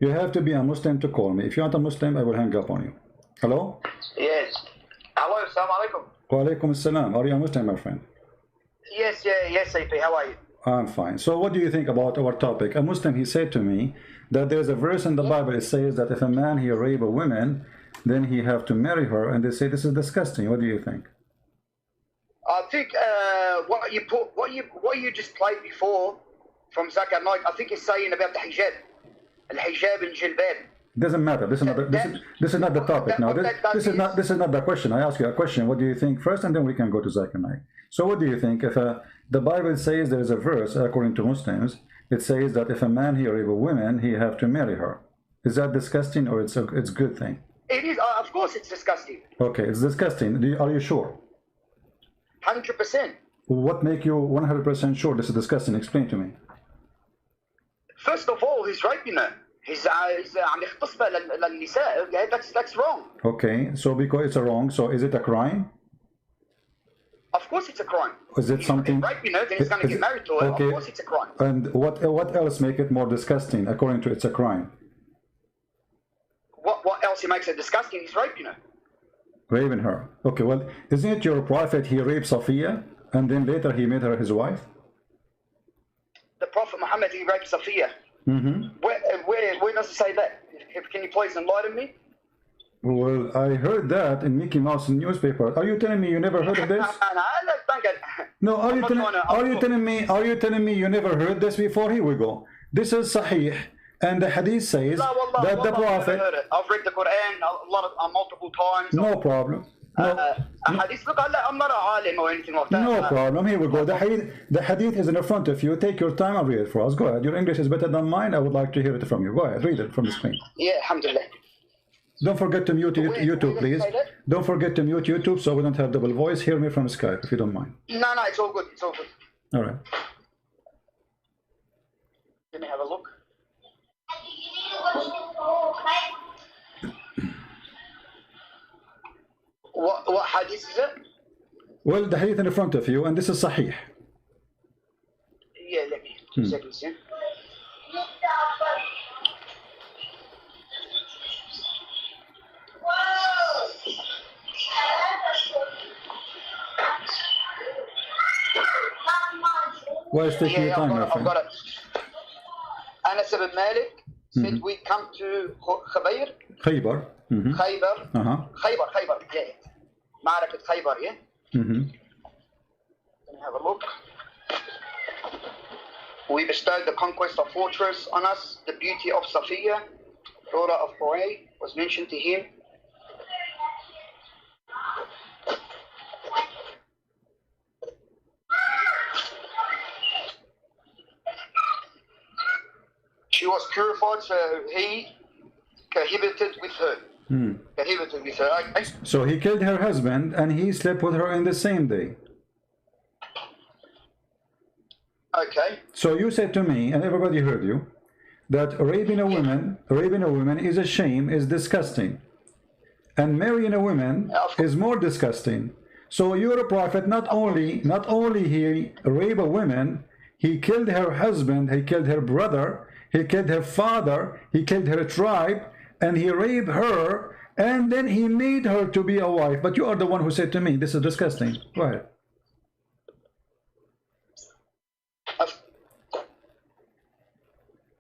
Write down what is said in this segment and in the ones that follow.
You have to be a Muslim to call me. If you're not a Muslim, I will hang up on you. Hello? Yes. Hello, assalamu alaikum. Wa alaikum assalam. Are you a Muslim, my friend? Yes, yes, AP. How are you? I'm fine. So what do you think about our topic? A Muslim, he said to me that there's a verse in the Bible, it says that if a man, he rape a woman, then he have to marry her, and they say this is disgusting. What do you think? I think what you just played before from Zakar Knight, I think he's saying about the hijab. Al-hijab and jilbab. Doesn't matter. This is not the topic now. This is not the question. I ask you a question. What do you think first, and then we can go to Zakir Naik. So what do you think if the Bible says there is a verse according to Muslims? It says that if a man he rape a woman, he have to marry her. Is that disgusting or it's a good thing? It is. Of course, it's disgusting. Okay, it's disgusting. Are you sure? 100%. What make you 100% sure this is disgusting? Explain to me. First of all, he's raping her. That's wrong. Okay, so because it's a wrong, so is it a crime? Of course it's a crime. Is it something? Raping her, then he's going to get married to her. Okay. Of course it's a crime. And what else make it more disgusting according to it's a crime? What else he makes it disgusting? He's raping her. Raping her. Okay, well, isn't it your prophet he raped Safiya and then later he made her his wife? The Prophet Muhammad, he raped Safiya. Mm-hmm. Where does it say that? Can you please enlighten me? Well, I heard that in Mickey Mouse newspaper. Are you telling me you never heard of this? No, are you telling me you never heard this before? Here we go. This is Sahih, and the Hadith says that the Prophet. I've read the Quran multiple times. No problem. No. Hadith. Look, I'm not a alim or anything like that. No problem. Here we go. The hadith is in front of you. Take your time and read it for us. Go ahead. Your English is better than mine. I would like to hear it from you. Go ahead. Read it from the screen. Yeah, alhamdulillah. Don't forget to mute YouTube, please. Don't forget to mute YouTube so we don't have double voice. Hear me from Skype if you don't mind. No, it's all good. It's all good. All right. Let me have a look. What hadith is it? Well, the hadith in front of you, and this is Sahih. Yeah, let me. 2 seconds, yeah. Why is taking your time, my friend? I've got it. Anas ibn Malik said we come to Khaybar. Khaybar. Khaybar. Khaybar, yeah. Ma'arakat Khaybar, yeah? Let me have a look. We bestowed the conquest of fortress on us. The beauty of Safiya, daughter of Huray, was mentioned to him. She was purified, so he cohabited with her. Cohabited with her. Okay. So he killed her husband and he slept with her in the same day. Okay. So you said to me, and everybody heard you, that raping a woman is a shame, is disgusting. And marrying a woman is more disgusting. So your prophet not only he raped a woman, he killed her husband, he killed her brother, he killed her father, he killed her tribe, and he raped her, and then he made her to be a wife. But you are the one who said to me, this is disgusting. Go ahead.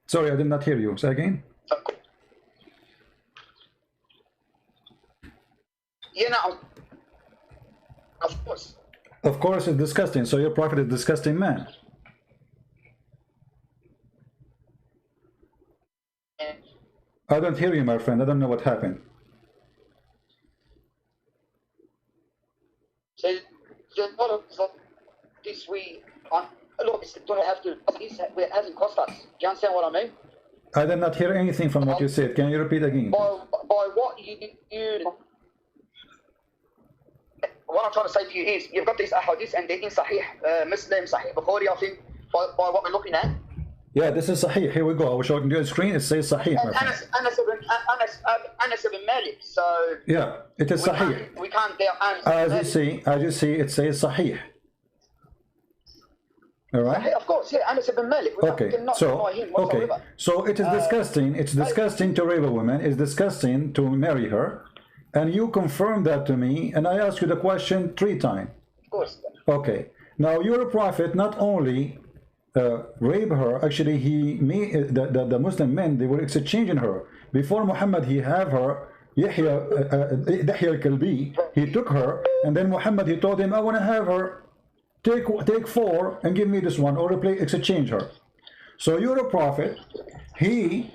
Sorry, I did not hear you. Say again. Yeah, no. Of course. Of course it's disgusting. So your prophet is a disgusting man. I don't hear you, my friend. I don't know what happened. So, this we look, it's going to have to. It hasn't cost us. Do you understand what I mean? I did not hear anything from what you said. Can you repeat again? By what you what I'm trying to say to you is, you've got these ahadith and they're in Sahih Muslim, Sahih Bukhari. I think by what we're looking at. Yeah, this is Sahih. Here we go. I will show you on the screen. It says Sahih. Anas ibn Malik. So yeah, it is Sahih. We can't doubt Anas. As you see, it says Sahih. All right. Of course, yeah. Anas ibn Malik. We cannot deny him whatsoever. So it is disgusting. It's disgusting to rape a woman. It's disgusting to marry her, and you confirm that to me. And I asked you the question 3 times. Of course. Okay. Now your prophet not only rape her. Actually, he made the Muslim men, they were exchanging her. Before Muhammad, he have her. Yahya al-Kalbi. He took her, and then Muhammad, he told him, I want to have her. Take 4 and give me this one, or exchange her. So you're a prophet. He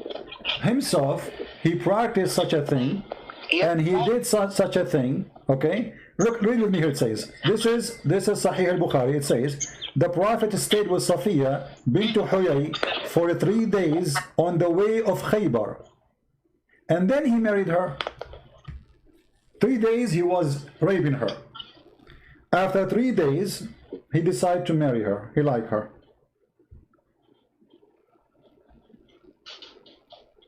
himself, he practiced such a thing, and he did such a thing. Okay, look, read with me here. It says this is Sahih al-Bukhari. It says the prophet stayed with Safiya bint Huyay for 3 days on the way of Khaybar, and then he married her. 3 days he was raping her. After 3 days, he decided to marry her. He liked her.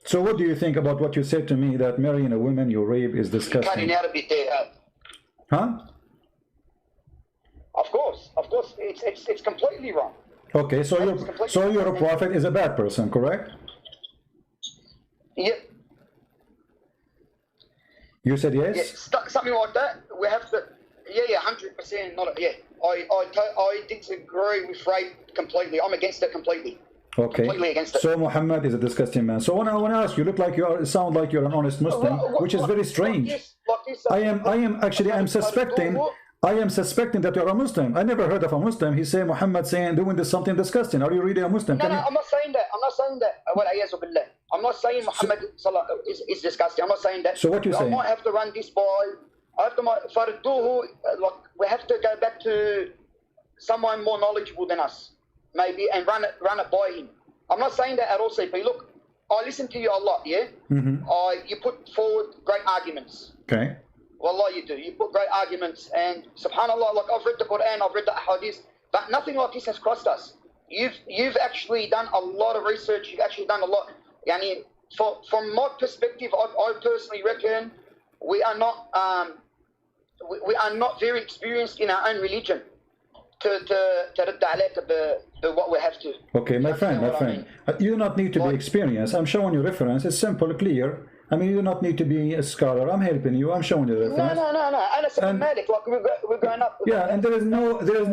So what do you think about what you said to me, that marrying a woman you rape is disgusting? You're cutting out a bit there. Huh? Of course, it's completely wrong. Okay, so your prophet is a bad person, correct? Yeah. You said yes? Yeah, something like that. We have to. Yeah, 100%. Not. Yeah, I disagree with rape completely. I'm against it completely. Okay. Completely against it. So Muhammad is a disgusting man. So I want to ask you. Look like you are. Sound like you're an honest Muslim, which is very strange. I am suspecting that you're a Muslim. I never heard of a Muslim. He say Muhammad saying doing this something disgusting. Are you really a Muslim? No, I'm not saying that. I'm not saying Muhammad is disgusting. I'm not saying that. So what you saying? I might have to run this by. I have to like we have to go back to someone more knowledgeable than us, maybe, and run it by him. I'm not saying that at all, CP. Look, I listen to you a lot, yeah. You put forward great arguments. Okay. Wallah, you do. You put great arguments, and subhanallah, like I've read the Quran, I've read the Hadith, but nothing like this has crossed us. You've actually done a lot of research. You've actually done a lot. Yani, from my perspective, I personally reckon we are not very experienced in our own religion to رد عليك what we have to. Okay, my friend. You do not need to be experienced. I'm showing you reference. It's simple, clear. I mean, you do not need to be a scholar. I'm helping you. I'm showing you the reference. No. Anas ibn Malik, like we're growing up. Yeah, and there is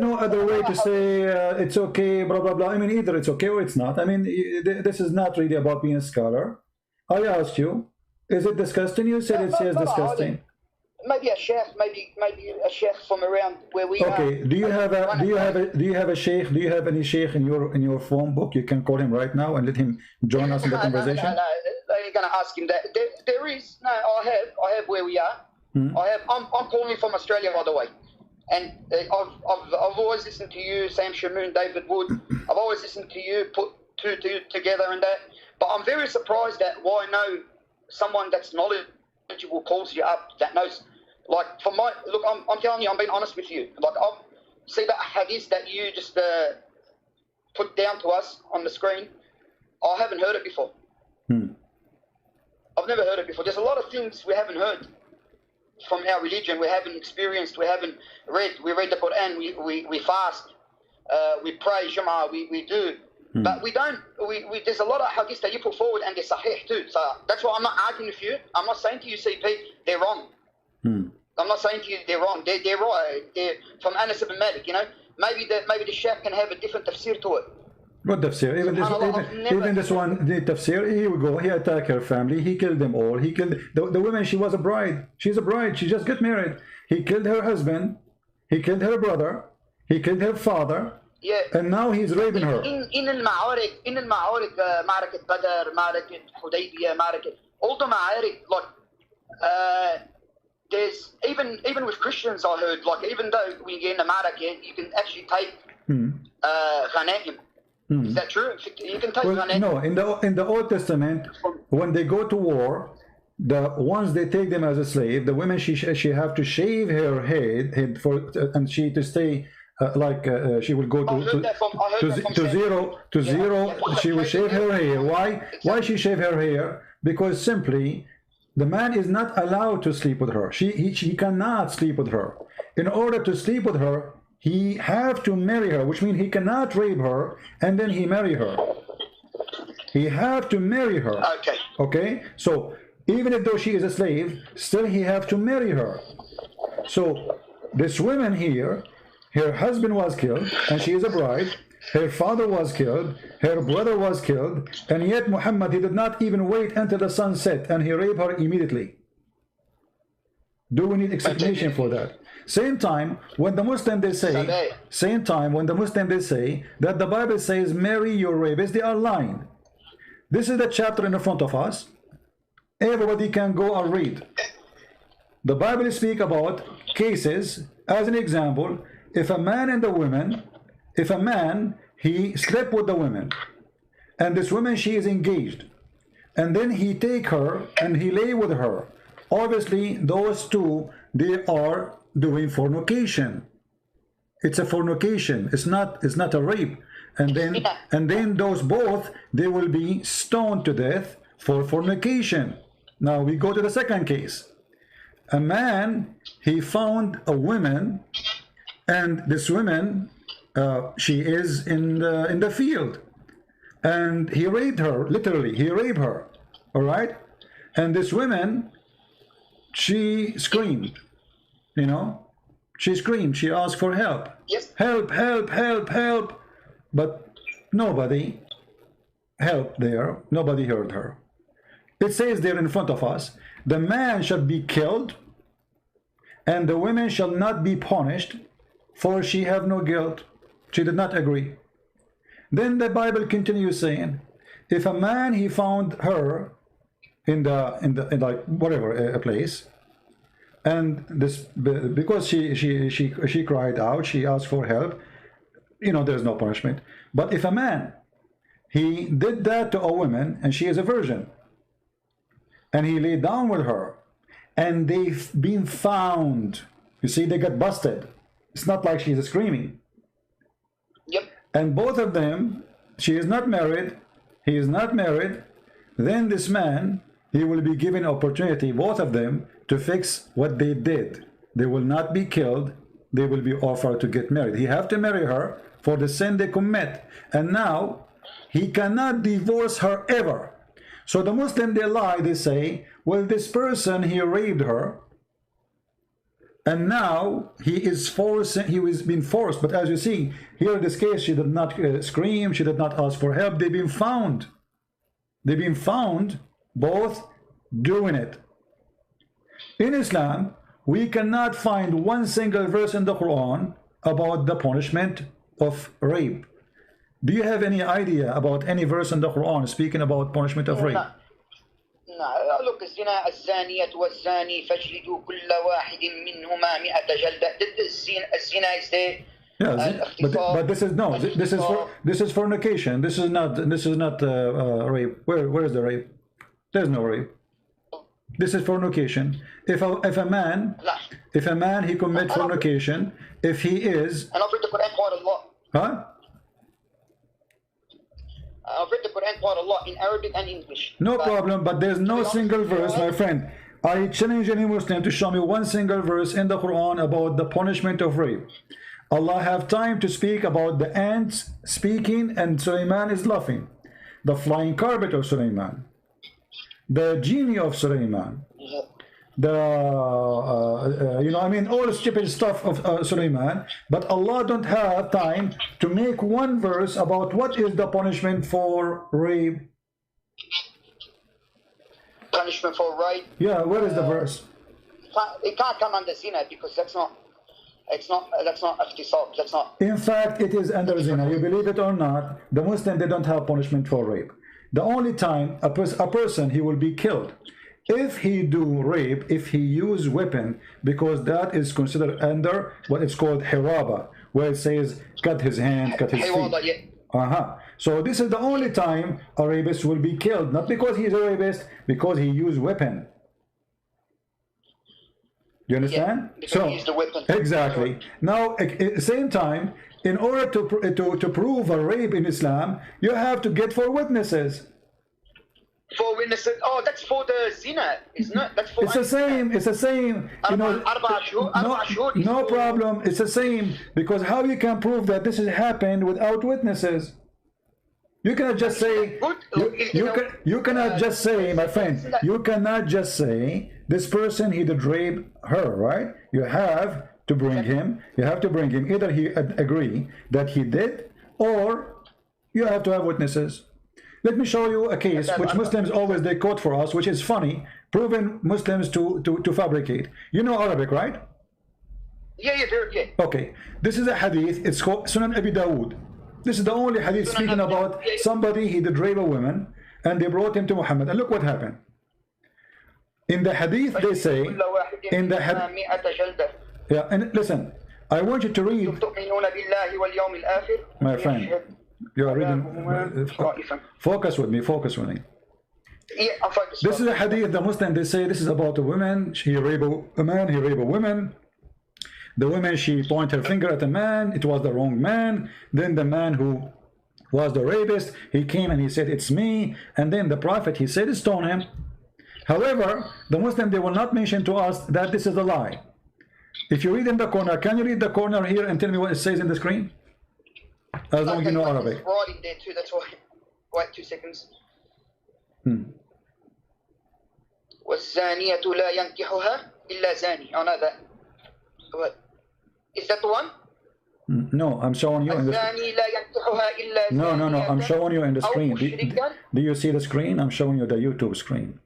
no other way to say it's okay, blah blah blah. I mean, either it's okay or it's not. I mean, this is not really about being a scholar. I asked you, is it disgusting? You said it's disgusting. Maybe a sheikh, maybe a sheikh from around where we are. Okay. Do you have a sheikh? Do you have any sheikh in your phone book? You can call him right now and let him join us in the conversation. No. You're going to ask him that. There is. No, I have where we are. I'm calling from Australia, by the way. And I've always listened to you, Sam Shamoon, David Wood. I've always listened to you, put two together and that. But I'm very surprised that why I know someone that's knowledgeable calls you up, that knows. Like, I'm telling you, I'm being honest with you. Like, I see that hadith that you just put down to us on the screen. I haven't heard it before. I've never heard it before. There's a lot of things we haven't heard from our religion. We haven't experienced. We haven't read. We read the Quran. We fast. We pray Jum'ah. We do. But we don't. There's a lot of hadith that you put forward, and they're sahih too. So that's why I'm not arguing with you. I'm not saying to you, CP, they're wrong. I'm not saying to you they're wrong. They're right. They're from Anas ibn Malik. You know, maybe the sheikh can have a different tafsir to it. What tafsir? Even this one, the tafsir, here we go. He attacked her family. He killed them all. He killed the woman. She was a bride. She's a bride. She just got married. He killed her husband. He killed her brother. He killed her father. Yeah. And now he's raping her. In المعارك, معركة بدر, معركة حديبية, all the معارك, like, there's even with Christians, I heard, like, even though when you get in the معركة, you can actually take غنائم. Is that true? You can take غنائم. No, in the Old Testament, when they go to war, once they take them as a slave, the women she have to shave her head for, and she to stay. She will go to zero. She will shave her hair. Why she shave her hair? Because simply the man is not allowed to sleep with her. He cannot sleep with her. In order to sleep with her, he have to marry her, which means he cannot rape her and then he marry her. He have to marry her. Okay. Okay? So even if though she is a slave, still he have to marry her. So this woman here, her husband was killed and she is a bride. Her father was killed, her brother was killed, and yet Muhammad, he did not even wait until the sun set and he raped her immediately. Do we need explanation for that? Same time when the Muslim they say, that the Bible says marry your rapists, they are lying. This is the chapter in the front of us. Everybody can go and read. The Bible speak about cases, as an example, if a man and the woman, if a man, he slept with the woman, and this woman, she is engaged, and then he take her and he lay with her. Obviously, those two, they are doing fornication. It's a fornication. It's not a rape. And then those both, they will be stoned to death for fornication. Now we go to the second case. A man, he found a woman, and this woman, she is in the field, and he raped her. Literally, he raped her. All right, and this woman, she screamed. You know, she screamed. She asked for help. Yes. Help! Help! Help! Help! But nobody helped there. Nobody heard her. It says there in front of us, the man shall be killed, and the woman shall not be punished, for she have no guilt. She did not agree. Then the Bible continues saying, if a man he found her in like whatever a place, and this because she cried out, she asked for help, you know, there's no punishment. But if a man he did that to a woman and she is a virgin, and he lay down with her, and they've been found, you see, they got busted. It's not like she's screaming. Yep. And both of them, she is not married, he is not married, then this man, he will be given opportunity, both of them, to fix what they did. They will not be killed, they will be offered to get married. He have to marry her for the sin they commit. And now, he cannot divorce her ever. So the Muslim, they lie, they say, well, this person, he raped her, and now he is forced, he was being forced. But as you see, here in this case, she did not scream, she did not ask for help. They've been found. They've been found both doing it. In Islam, we cannot find one single verse in the Quran about the punishment of rape. Do you have any idea about any verse in the Quran speaking about punishment of rape? No, look, الزنا الزانية والزاني فاجلدوا كل واحد منهما 100 جلدة. الزنا is there. Yeah, but this is no. This is fornication. This is not rape. Where is the rape? There's no rape. This is fornication. If a man he commit fornication, if he is. أنا قرأت القرآن قال الله. Huh? I've read the Quran quite a lot in Arabic and English. No problem, but there's no single verse, my friend. I challenge any Muslim to show me one single verse in the Quran about the punishment of rape. Allah have time to speak about the ants speaking and Sulaiman is laughing. The flying carpet of Sulaiman. The genie of Sulaiman. The all the stupid stuff of Sulaiman, but Allah don't have time to make one verse about what is the punishment for rape. Punishment for rape? Yeah, where is the verse? It can't come under zina because that's not ihtisab, that's not. In fact, it is under zina. You believe it or not, the Muslim, they don't have punishment for rape. The only time a person he will be killed if he do rape, if he use weapon, because that is considered under what it's called hiraba, where it says cut his hand, cut his feet. So this is the only time a rapist will be killed, not because he is a rapist, because he used weapon. You understand? Yeah, so he used a weapon. Exactly. Now, at the same time, in order to prove a rape in Islam, you have to get 4 witnesses. 4 for witnesses. Oh, that's for the zina, isn't it? That's for. It's the same. It's the same. You know, no problem. It's the same, because how you can prove that this has happened without witnesses? You cannot just say. You cannot just say, my friend. You cannot just say this person he did rape her, right? You have to bring him. You have to bring him. Either he agree that he did, or you have to have witnesses. Let me show you a case which Muslims always they quote for us, which is funny, proving Muslims to fabricate. You know Arabic, right? Yeah, yeah. Okay, this is a hadith. It's called Sunan Abi Dawood. This is the only hadith speaking about somebody he did rape a woman, and they brought him to Muhammad. And look what happened. In the hadith, they say, in the hadith, yeah, and listen, I want you to read, my friend. You are reading. Focus with me. Focus with me. Yeah, I'm focused. This is a hadith. The Muslim they say this is about a woman. She rape a man. He rape a woman. The woman she point her finger at a man. It was the wrong man. Then the man who was the rapist, he came and he said it's me. And then the Prophet he said stone him. However, the Muslim they will not mention to us that this is a lie. If you read in the corner, can you read the corner here and tell me what it says in the screen? As long as you know Arabic. Right in there too, that's why. Wait 2 seconds. والزانية لا ينكحها إلا زاني. I know that. What? Is that the one? No, I'm showing you in the الزاني لا ينكحها إلا زاني. No, I'm showing you in the screen. Do you see the screen? I'm showing you the YouTube screen.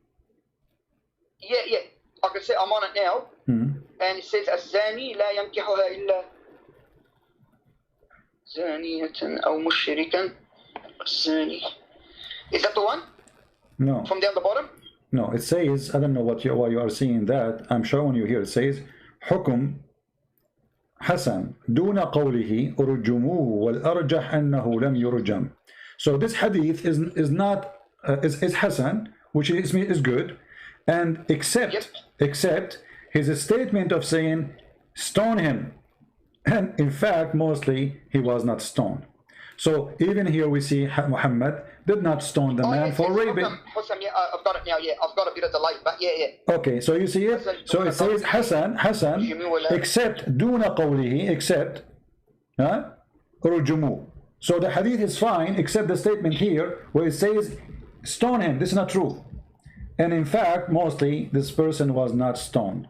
Yeah. I can see I'm on it now. And it says الزاني لا ينكحها إلا زانية أو مشركا الزاني. Is that the one? No. From down the bottom? No, it says, I don't know why you are seeing that. I'm showing you here. It says حكم حسن دون قوله أرجموه والأرجح أنه لم يرجم. So this hadith is not is Hasan, which is good, and except his statement of saying stone him. And in fact, mostly he was not stoned. So even here we see Muhammad did not stone the man for raping. Yeah, I've got it now. Yeah, I've got a bit of delay, but yeah. Okay, so you see it. So it says Hasan, except duna qawlihi, except rujumu. So the hadith is fine, except the statement here where it says stone him. This is not true. And in fact, mostly this person was not stoned.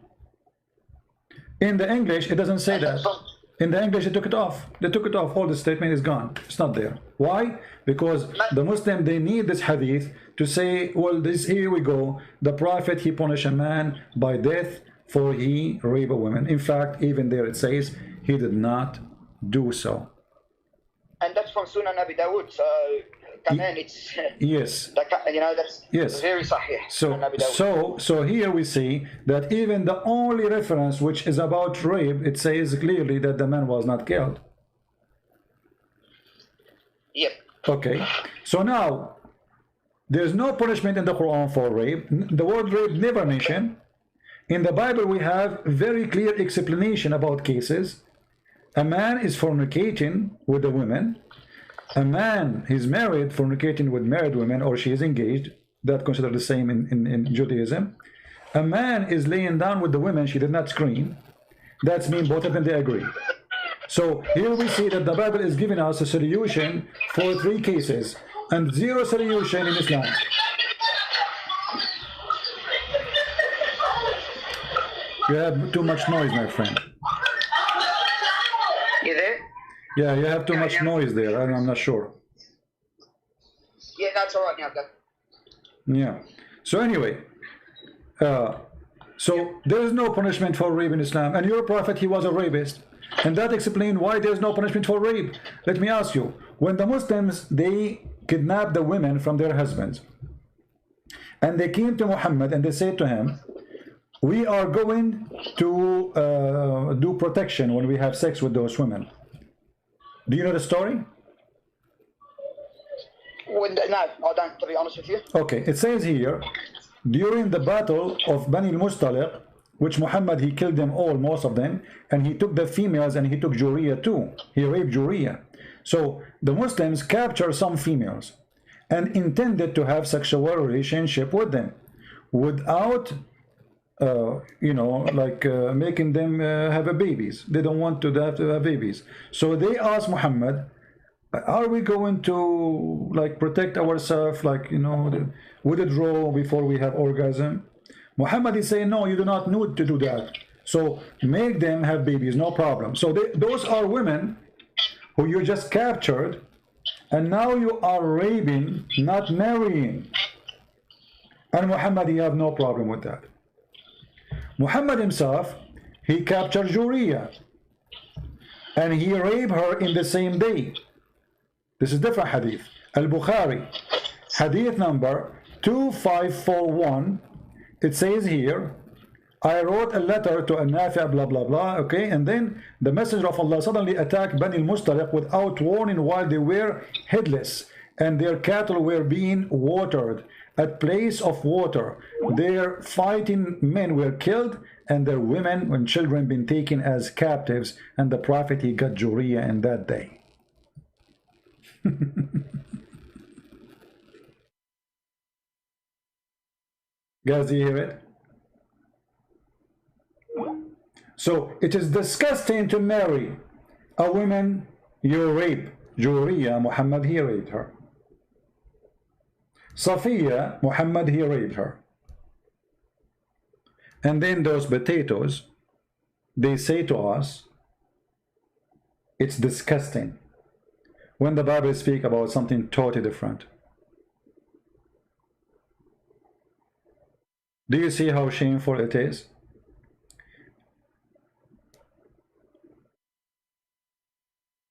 In the English, it doesn't say that. In the English, they took it off. They took it off. All the statement is gone. It's not there. Why? Because the Muslim, they need this hadith to say, well, this here we go. The Prophet, he punished a man by death for he raped a woman. In fact, even there it says he did not do so. And that's from Sunan Abi Dawood. So, it's yes. You know, that's very sahih. So here we see that even the only reference which is about rape, it says clearly that the man was not killed. Yep. Okay. So now there's no punishment in the Quran for rape. The word rape never mentioned. In the Bible we have very clear explanation about cases. A man is fornicating with a woman. A man is married, fornicating with married women, or she is engaged, that considered the same in Judaism. A man is laying down with the women, she did not scream. That's mean both of them they agree. So here we see that the Bible is giving us a solution for 3 cases and 0 solution in Islam. You have too much noise, my friend. You there? Yeah, you have too much noise there. I'm not sure. Yeah, that's all right now, Dad. Yeah. So anyway, so there is no punishment for rape in Islam. And your Prophet, he was a rapist. And that explains why there is no punishment for rape. Let me ask you, when the Muslims, they kidnapped the women from their husbands, and they came to Muhammad and they said to him, we are going to do protection when we have sex with those women. Do you know the story? No, I don't, to be honest with you. Okay, it says here, during the battle of Bani al-Mustaliq, which Muhammad, he killed them all, most of them, and he took the females and he took Juriya too. He raped Juriya. So the Muslims captured some females, and intended to have sexual relationship with them without you know, like making them have a babies. They don't want to have babies. So they asked Muhammad, are we going to like protect ourselves, like, you know, withdraw before we have orgasm? Muhammad is saying, no, you do not need to do that. So make them have babies, no problem. So those are women who you just captured, and now you are raping, not marrying. And Muhammad, he have no problem with that. Muhammad himself, he captured Juriya, and he raped her in the same day. This is different hadith. Al-Bukhari, hadith number 2541. It says here, I wrote a letter to An-Nafi' blah blah blah, okay, and then the messenger of Allah suddenly attacked Bani al-Mustaliq without warning while they were headless, and their cattle were being watered at place of water. Their fighting men were killed, and their women and children been taken as captives, and the Prophet, he got Juriya in that day. Guys, do you hear it? So it is disgusting to marry a woman you rape. Juriya, Muhammad, he raped her. Safiya, Muhammad, he raped her. And then those potatoes, they say to us, it's disgusting, when the Bible speaks about something totally different. Do you see how shameful it is?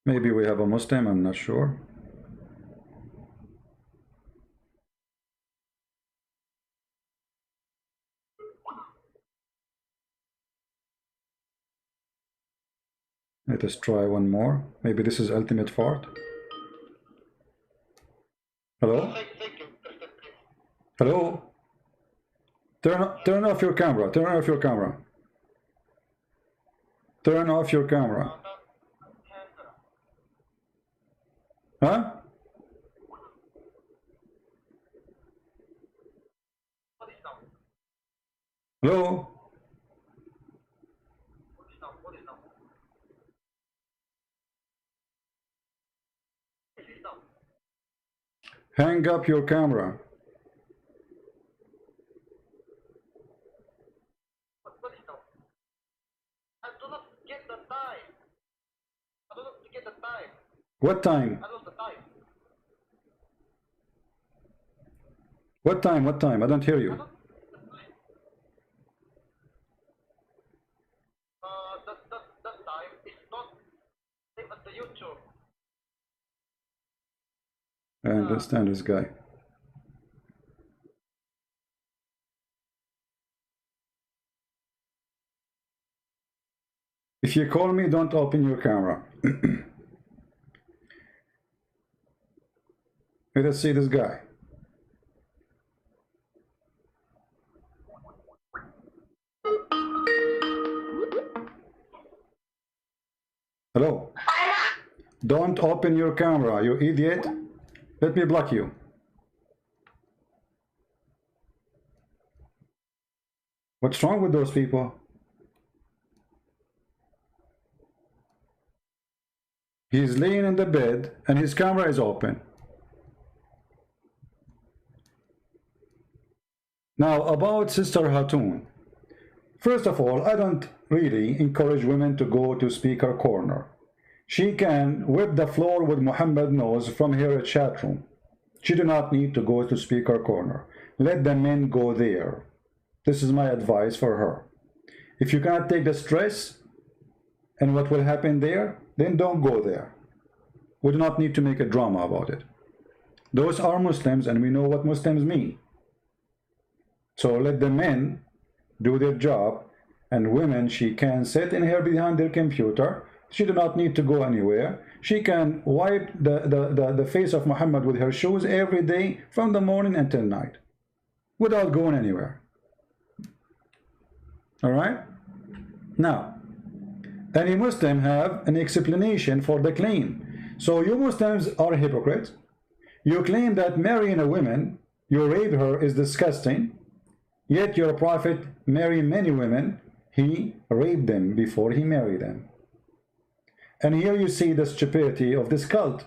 Maybe we have a Muslim, I'm not sure. Let us try one more. Maybe this is ultimate fart. Hello? Hello? Turn off your camera. Turn off your camera. Turn off your camera. Huh? Hello? Hang up your camera. I do not get the time. I do not get the time. What time? I lost the time. What time? What time? I don't hear you. That time is not same as the YouTube. I understand this guy. If you call me, don't open your camera. Let us see this guy. Hello. Don't open your camera, you idiot. Let me block you. What's wrong with those people? He's laying in the bed and his camera is open. Now, about Sister Hatun. First of all, I don't really encourage women to go to speaker corner. She can whip the floor with Muhammad knows from her chat room. She do not need to go to speaker corner. Let the men go there. This is my advice for her. If you cannot take the stress and what will happen there, then don't go there. We do not need to make a drama about it. Those are Muslims and we know what Muslims mean. So let the men do their job, and women, she can sit in here behind their computer. She do not need to go anywhere. She can wipe the face of Muhammad with her shoes every day from the morning until night without going anywhere. All right? Now, any Muslim have an explanation for the claim. So you Muslims are hypocrites. You claim that marrying a woman, you rape her, is disgusting, yet your prophet married many women. He raped them before he married them. And here you see the stupidity of this cult.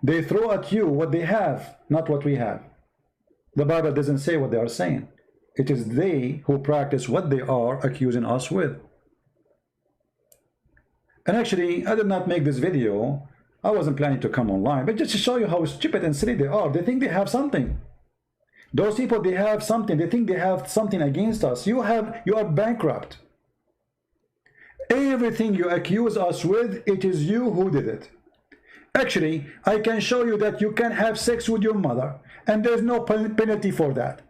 They throw at you what they have, not what we have. The Bible doesn't say what they are saying. It is they who practice what they are accusing us with. And actually, I did not make this video. I wasn't planning to come online, but just to show you how stupid and silly they are. They think they have something. Those people, they have something. They think they have something against us. You are bankrupt. Everything you accuse us with, it is you who did it. Actually, I can show you that you can have sex with your mother, and there's no penalty for that.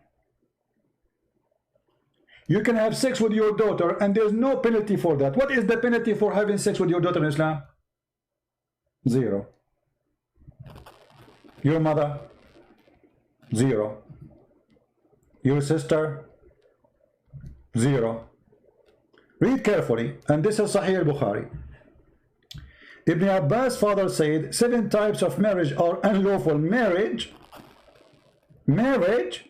You can have sex with your daughter, and there's no penalty for that. What is the penalty for having sex with your daughter in Islam? 0. Your mother? 0. Your sister? 0. Read carefully, and this is Sahih al-Bukhari. Ibn Abbas' father said 7 types of marriage are unlawful. Marriage? Marriage?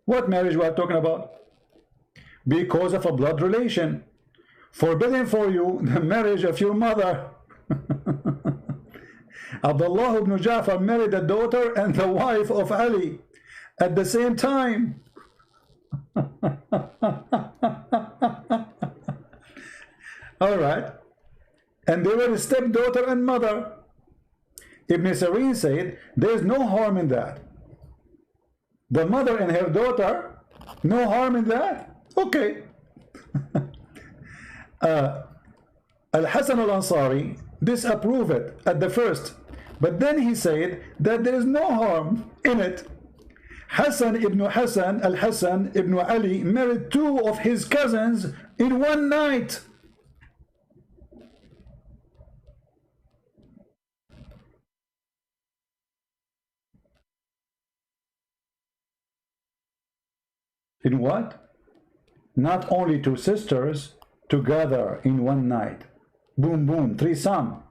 What marriage we are talking about? Because of a blood relation. Forbidden for you the marriage of your mother. Abdullah ibn Ja'far married the daughter and the wife of Ali at the same time. All right. And they were stepdaughter and mother. Ibn Sirin said, there's no harm in that. The mother and her daughter, no harm in that? Okay. Al-Hasan al-Ansari disapproved it at the first, but then he said that there is no harm in it. Hassan ibn Hassan, Al-Hassan ibn Ali, married 2 of his cousins in one night. In what? Not only 2 sisters together in one night. Boom, boom, threesome.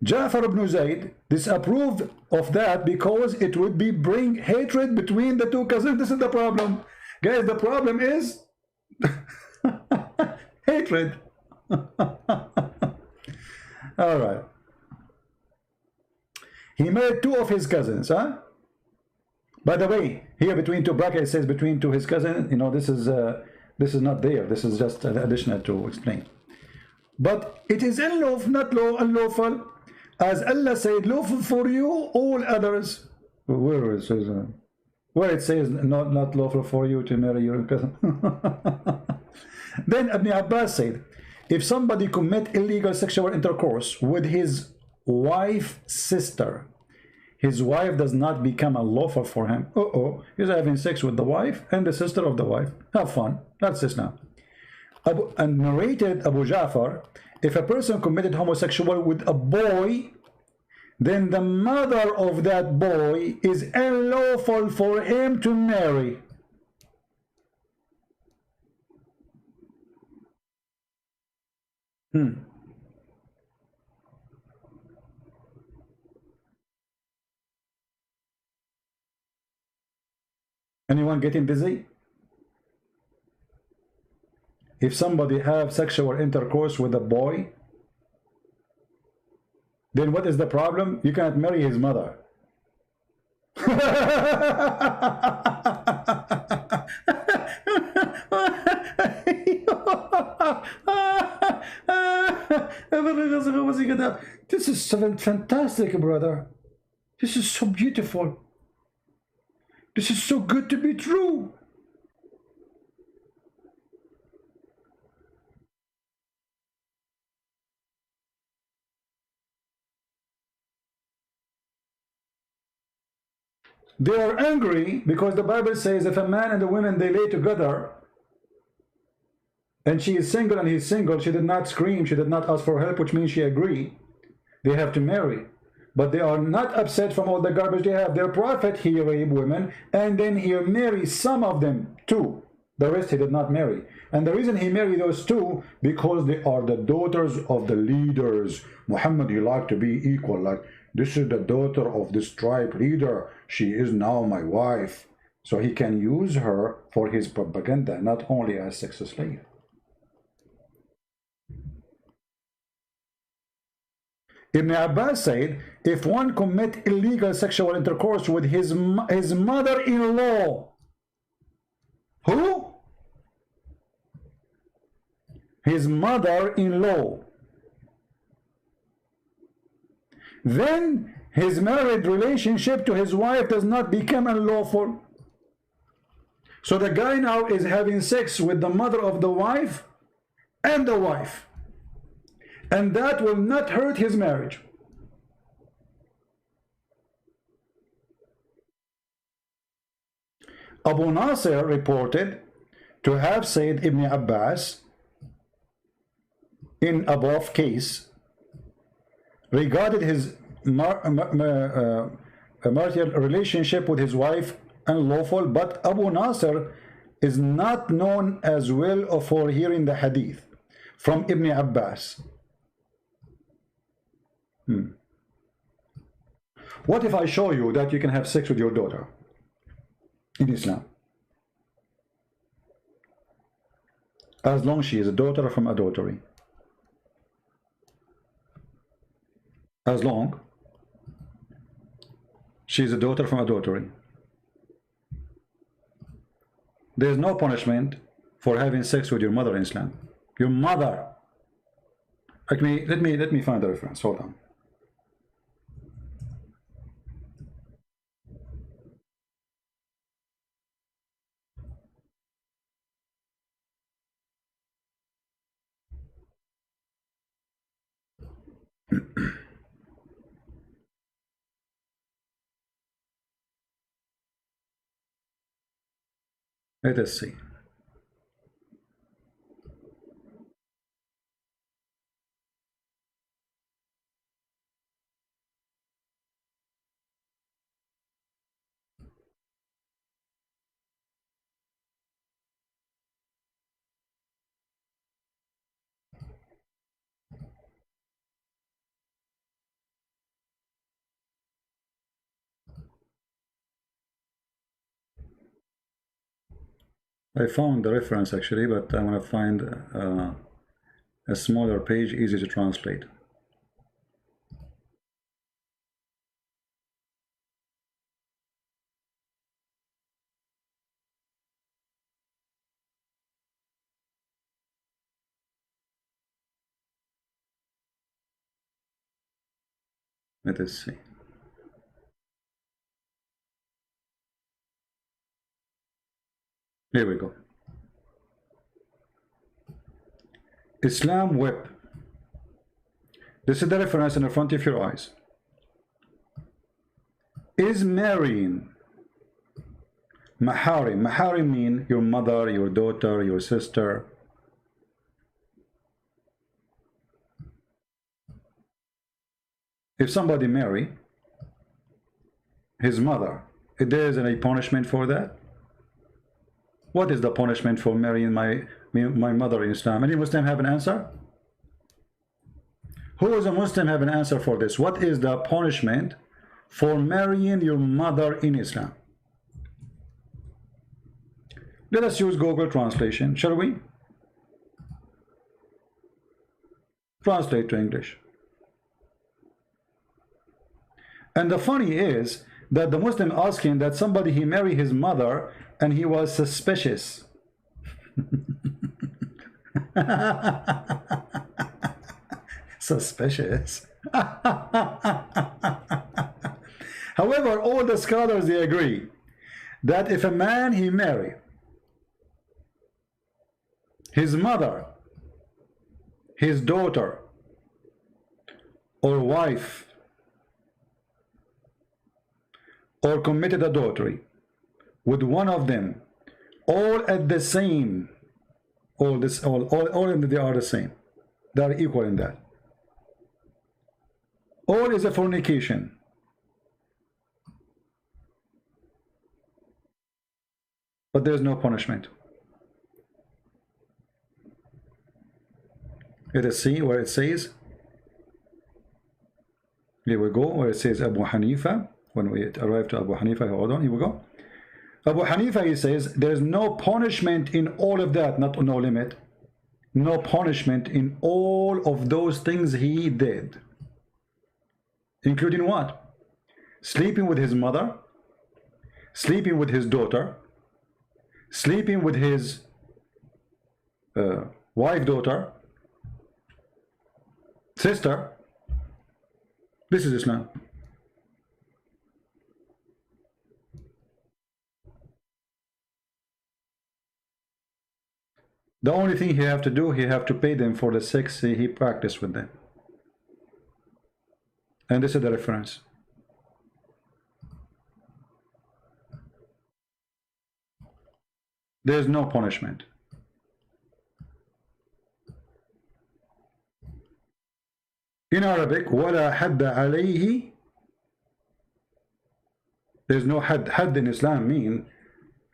Ja'far ibn Zayd disapproved of that because it would bring hatred between the 2 cousins. This is the problem. Guys, the problem is hatred. All right. He married 2 of his cousins, huh? By the way, here between 2 brackets, it says between 2 his cousins. You know, this is not there. This is just additional to explain. But it is unlawful, not unlawful, as Allah said, lawful for you all others. Where it says not lawful for you to marry your cousin. Then Ibn Abbas said, if somebody commit illegal sexual intercourse with his wife's sister, his wife does not become unlawful for him. He's having sex with the wife and the sister of the wife. Have fun. That's Islam. And narrated Abu Ja'far, if a person committed homosexual with a boy, then the mother of that boy is unlawful for him to marry. Anyone getting busy? If somebody have sexual intercourse with a boy, then what is the problem? You cannot marry his mother. This is fantastic, brother. This is so beautiful. This is so good to be true. They are angry because the Bible says if a man and a woman, they lay together, and she is single and he's single, she did not scream, she did not ask for help, which means she agreed. They have to marry. But they are not upset from all the garbage they have. Their prophet, he raped women, and then he married some of them, 2. The rest he did not marry. And the reason he married those 2, because they are the daughters of the leaders. Muhammad, you like to be equal, like this is the daughter of this tribe leader. She is now my wife. So he can use her for his propaganda, not only as sex slave. Ibn Abbas said, if one commit illegal sexual intercourse with his mother-in-law, who? His mother-in-law, then his married relationship to his wife does not become unlawful. So the guy now is having sex with the mother of the wife and the wife, and that will not hurt his marriage. Abu Nasir reported to have said Ibn Abbas in above case regarded his marital relationship with his wife unlawful, but Abu Nasir is not known as well for hearing the hadith from Ibn Abbas. What if I show you that you can have sex with your daughter in Islam, as long as she is a daughter from adultery? As long she is a daughter from adultery, there is no punishment for having sex with your mother in Islam. Your mother. Let me find the reference. Hold on. Let us see. I found the reference actually, but I want to find a smaller page, easy to translate. Let us see. Here we go. Islam whip. This is the reference in the front of your eyes. Is marrying maharim. Maharim mean your mother, your daughter, your sister. If somebody marry his mother, there is any punishment for that? What is the punishment for marrying my mother in Islam? Any Muslim have an answer? Who is a Muslim have an answer for this? What is the punishment for marrying your mother in Islam? Let us use Google translation, shall we? Translate to English. And the funny is that the Muslim asking that somebody he married his mother and he was suspicious. Suspicious. However, all the scholars they agree that if a man he marry his mother, his daughter, or wife, or committed adultery with one of them, all at the same, all in they are the same, they are equal in that. All is a fornication. But there is no punishment. Let us see where it says Here we go, where it says Abu Hanifa. When we arrive to Abu Hanifa, hold on, here we go. Abu Hanifa, he says, there's no punishment in all of that, not no limit. No punishment in all of those things he did. Including what? Sleeping with his mother, sleeping with his daughter, sleeping with his wife, daughter, sister. This is Islam. The only thing he have to do, he have to pay them for the sex he practiced with them. And this is the reference. There's no punishment. In Arabic, وَلَا حَدَّ عَلَيْهِ. There's no had. Had in Islam mean,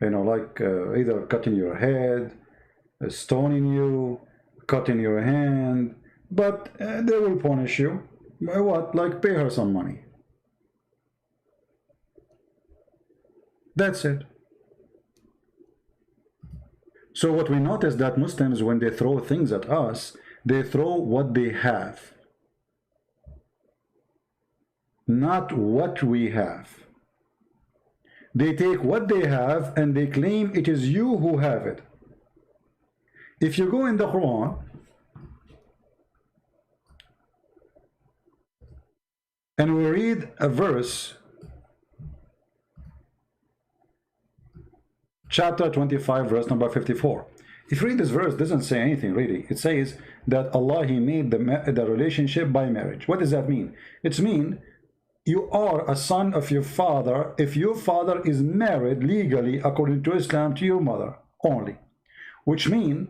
you know, like either cutting your head, stoning you, cutting your hand, but they will punish you. What? Like pay her some money. That's it. So what we notice that Muslims, when they throw things at us, they throw what they have, not what we have. They take what they have and they claim it is you who have it. If you go in the Quran and we read a verse, chapter 25, verse number 54. If you read this verse, it doesn't say anything really. It says that Allah, He made the relationship by marriage. What does that mean? It means you are a son of your father if your father is married legally according to Islam to your mother only. Which means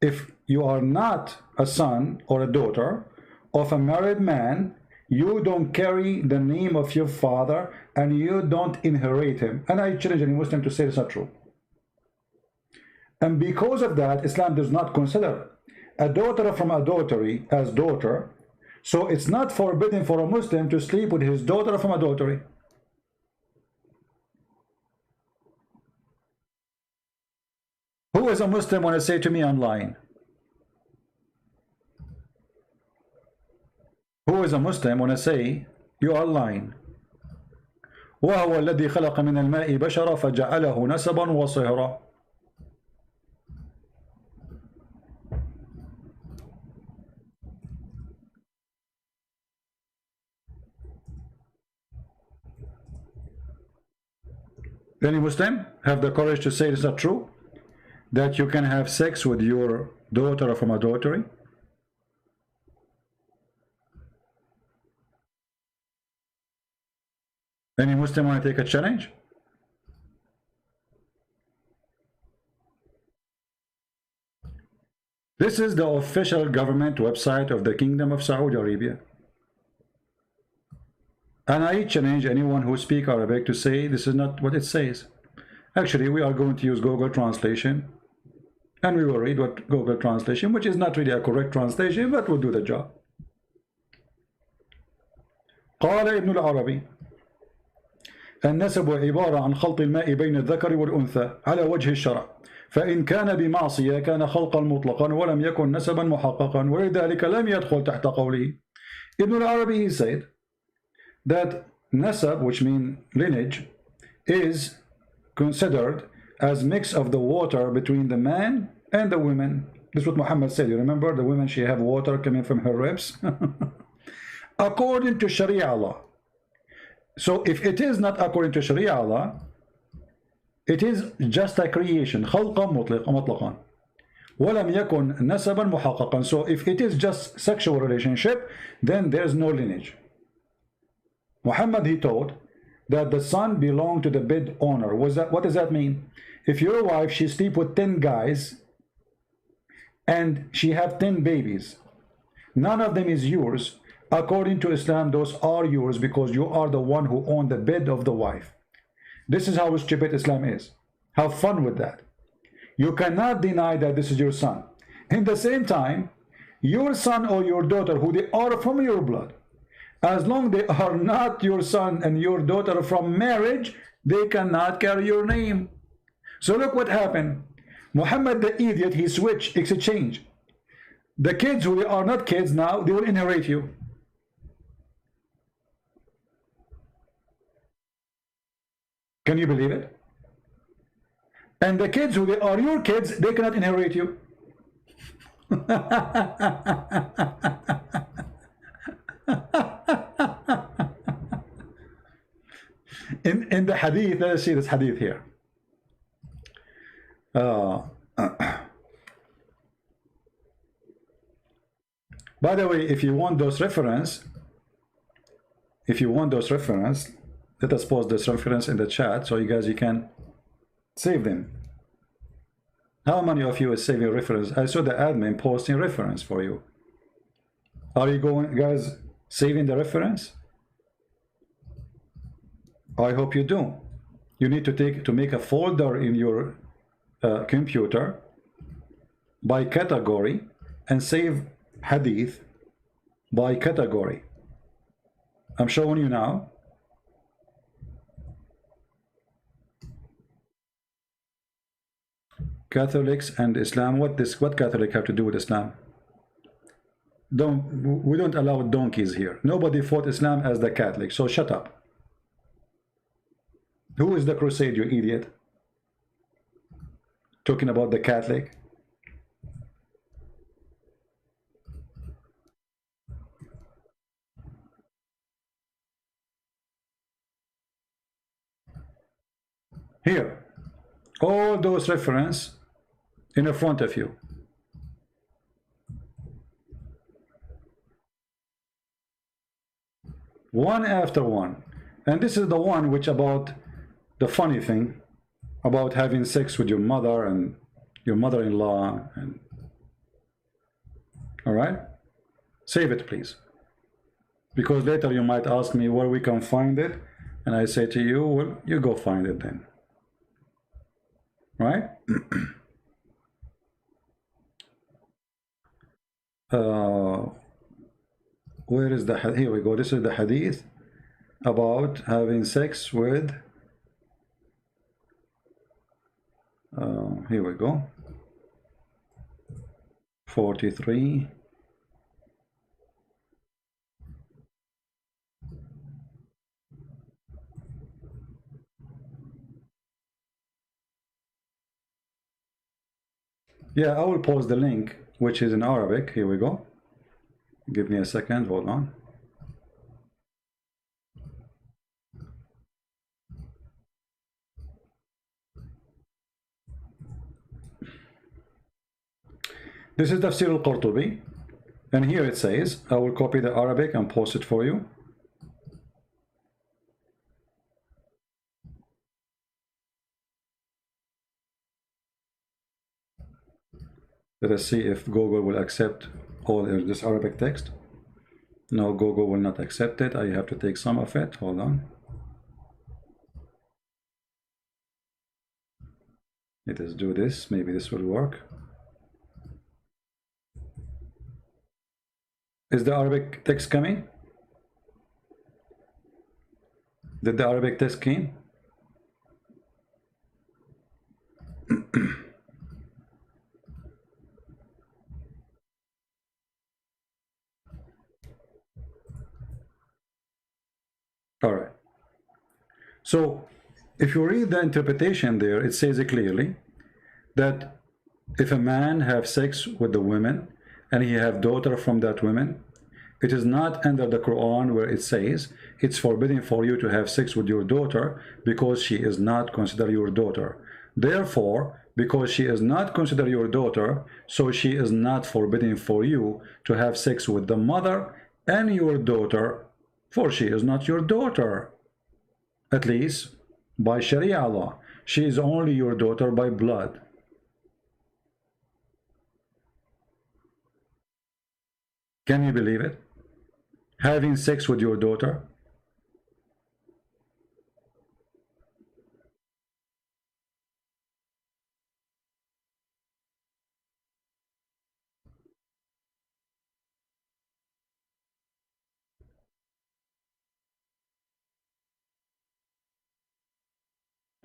if you are not a son or a daughter of a married man, you don't carry the name of your father and you don't inherit him. And I challenge any Muslim to say it's not true. And because of that, Islam does not consider a daughter from adultery as daughter. So it's not forbidden for a Muslim to sleep with his daughter from adultery. Who is a Muslim when I say to me I'm lying? Who is a Muslim when I say you are lying? وهو الذي خلق من الماء بشرا فجعله نسبا وصهرا. Any Muslim have the courage to say it's not true? That you can have sex with your daughter from adultery? Any Muslim want to take a challenge? This is the official government website of the Kingdom of Saudi Arabia. And I challenge anyone who speaks Arabic to say this is not what it says. Actually, we are going to use Google Translation. And we will read what Google Translation, which is not really a correct translation, but will do the job. قال ابن العربي النسب عبارة عن خلط الماء بين الذكر والأنثى على وجه الشرع فإن كان بمعصية كان خلقا مطلقا ولم يكن نسبا محققا ولذلك لم يدخل تحت قوله. Ibn al-Arabi, he said that nasab, which means lineage, is considered as mix of the water between the man and the women. This is what Muhammad said. You remember the women, she have water coming from her ribs. According to Sharia law. So if it is not according to Sharia law, it is just a creation. خلقا مطلقا ولم يكن نسبا محققا. So if it is just sexual relationship, then there's no lineage. Muhammad, he taught that the son belonged to the bed owner. What does that mean? If your wife, she sleep with 10 guys and she have 10 babies, none of them is yours. According to Islam, those are yours because you are the one who owned the bed of the wife. This is how stupid Islam is. Have fun with that. You cannot deny that this is your son. In the same time, your son or your daughter, who they are from your blood, As long they are not your son and your daughter from marriage, they cannot carry your name. So look what happened. Muhammad the idiot, he switched, exchange. The kids who are not kids now, they will inherit you. Can you believe it? And the kids who are your kids, they cannot inherit you. In the hadith, let's see this hadith here. By the way, if you want those reference, let us post this reference in the chat so you can save them. How many of you is saving reference? I saw the admin posting reference for you. Are you going, guys, saving the reference? I hope you do. You need to make a folder in your computer by category and save hadith by category. I'm showing you now. Catholics and Islam. What Catholic have to do with Islam? We don't allow donkeys here. Nobody fought Islam as the Catholic, so shut up. Who is the crusade, you idiot? Talking about the Catholic. Here, all those references in the front of you. One after one. And this is the one which about the funny thing about having sex with your mother and your mother-in-law. And all right, save it please, because later you might ask me where we can find it, and I say to you, well, you go find it then, right? Where is the, here we go, this is the hadith about having sex with here we go, 43. Yeah, I will post the link, which is in Arabic. Here we go. Give me a second, hold on. This is Tafsir al-Qurtubi, and here it says, I will copy the Arabic and post it for you. Let us see if Google will accept all this Arabic text. No, Google will not accept it. I have to take some of it. Hold on. Let us do this. Maybe this will work. Is the Arabic text coming? Did the Arabic text came? All right. So if you read the interpretation there, it says it clearly that if a man have sex with the women and he have daughter from that woman, it is not under the Quran where it says it's forbidden for you to have sex with your daughter because she is not considered your daughter. Therefore, because she is not considered your daughter, so she is not forbidden for you to have sex with the mother and your daughter, for she is not your daughter. At least by Sharia law, she is only your daughter by blood. Can you believe it? Having sex with your daughter.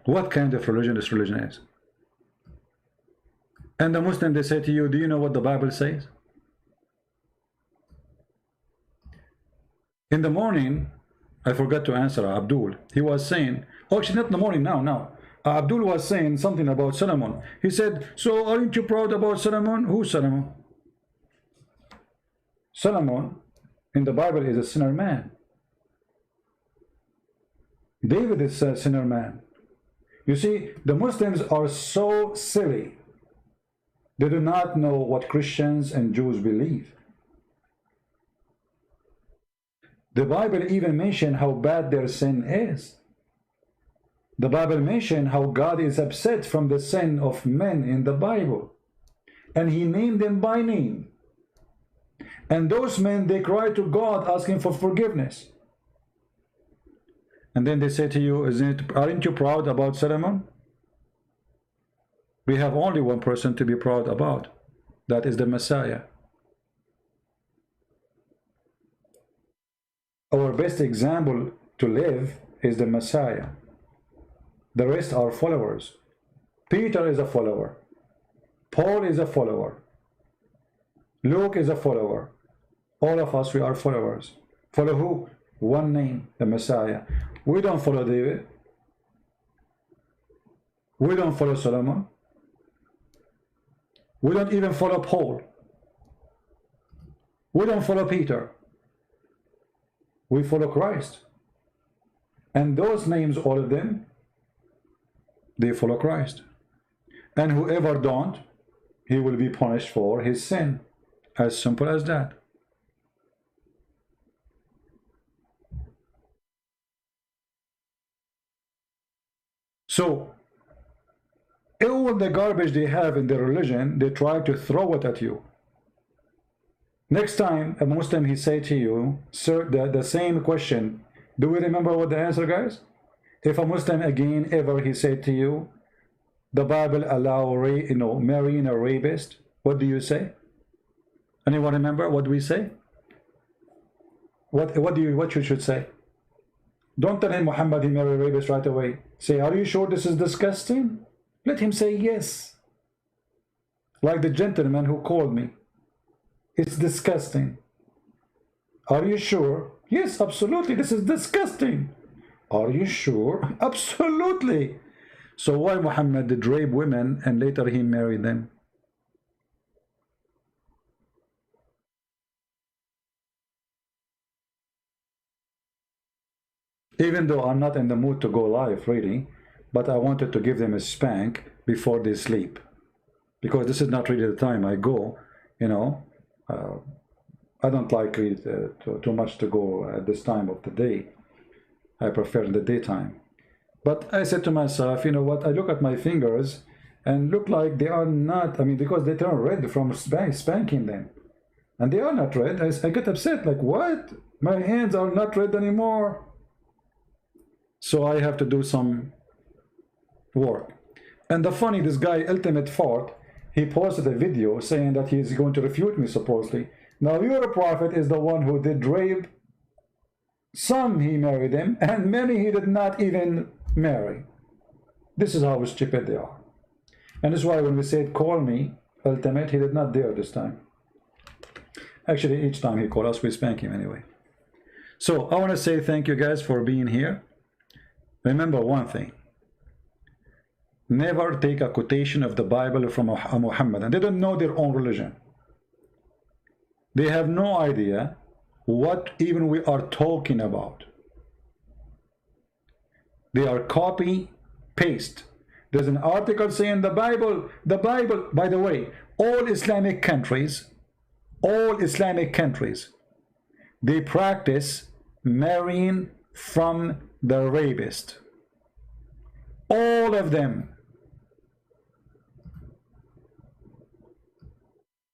what kind of religion this religion is. And the Muslim, they say to you, do you know what the Bible says? In the morning, I forgot to answer Abdul. He was saying, oh, actually not in the morning, now. Abdul was saying something about Solomon. He said, so aren't you proud about Solomon? Who's Solomon? Solomon in the Bible is a sinner man. David is a sinner man. You see, the Muslims are so silly. They do not know what Christians and Jews believe. The Bible even mentions how bad their sin is. The Bible mentions how God is upset from the sin of men in the Bible. And he named them by name. And those men, they cry to God asking for forgiveness. And then they say to you, aren't you proud about Solomon? We have only one person to be proud about. That is the Messiah. Our best example to live is the Messiah. The rest are followers. Peter is a follower. Paul is a follower. Luke is a follower. All of us, we are followers. Follow who? One name, the Messiah. We don't follow David. We don't follow Solomon. We don't even follow Paul. We don't follow Peter. We follow Christ. And those names, all of them, they follow Christ. And whoever don't, he will be punished for his sin. As simple as that. So, all the garbage they have in their religion, they try to throw it at you. Next time a Muslim, he say to you, sir, the same question, do we remember what the answer, guys? If a Muslim again ever he said to you, the Bible allow marrying a rapist, what do you say? Anyone remember what we say? What you should say? Don't tell him Muhammad he married a rapist right away. Say, are you sure this is disgusting? Let him say yes. Like the gentleman who called me. It's disgusting. Are you sure? Yes, absolutely. This is disgusting. Are you sure? Absolutely. So why Muhammad did rape women and later he married them? Even though I'm not in the mood to go live, really, but I wanted to give them a spank before they sleep. Because this is not really the time I go, I don't like it too much to go at this time of the day. I prefer in the daytime. But I said to myself, you know what, I look at my fingers and look like they are not, because they turn red from spanking them. And they are not red. I get upset, like, what? My hands are not red anymore. So I have to do some work. And the funny, this guy, Ultimate Fort, he posted a video saying that he is going to refute me, supposedly. Now, your prophet is the one who did rape. Some he married them, and many he did not even marry. This is how stupid they are. And this is why when we said, call me, Ultimate, he did not dare this time. Actually, each time he called us, we spank him anyway. So, I want to say thank you guys for being here. Remember one thing. Never take a quotation of the Bible from a Muhammad. They don't know their own religion. They have no idea what even we are talking about. They are copy, paste. There's an article saying the Bible, by the way, all Islamic countries, they practice marrying from the rapist. All of them.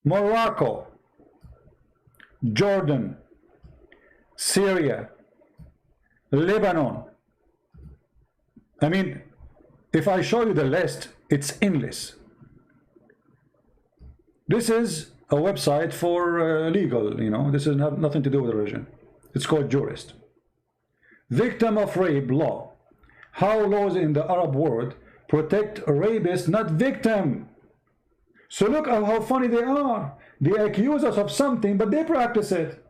Morocco, Jordan, Syria, Lebanon. If I show you the list, it's endless. This is a website for legal, this is nothing to do with religion. It's called Jurist. Victim of rape law. how laws in the Arab world protect rapists, not victim. So look at how funny they are. They accuse us of something, but they practice it.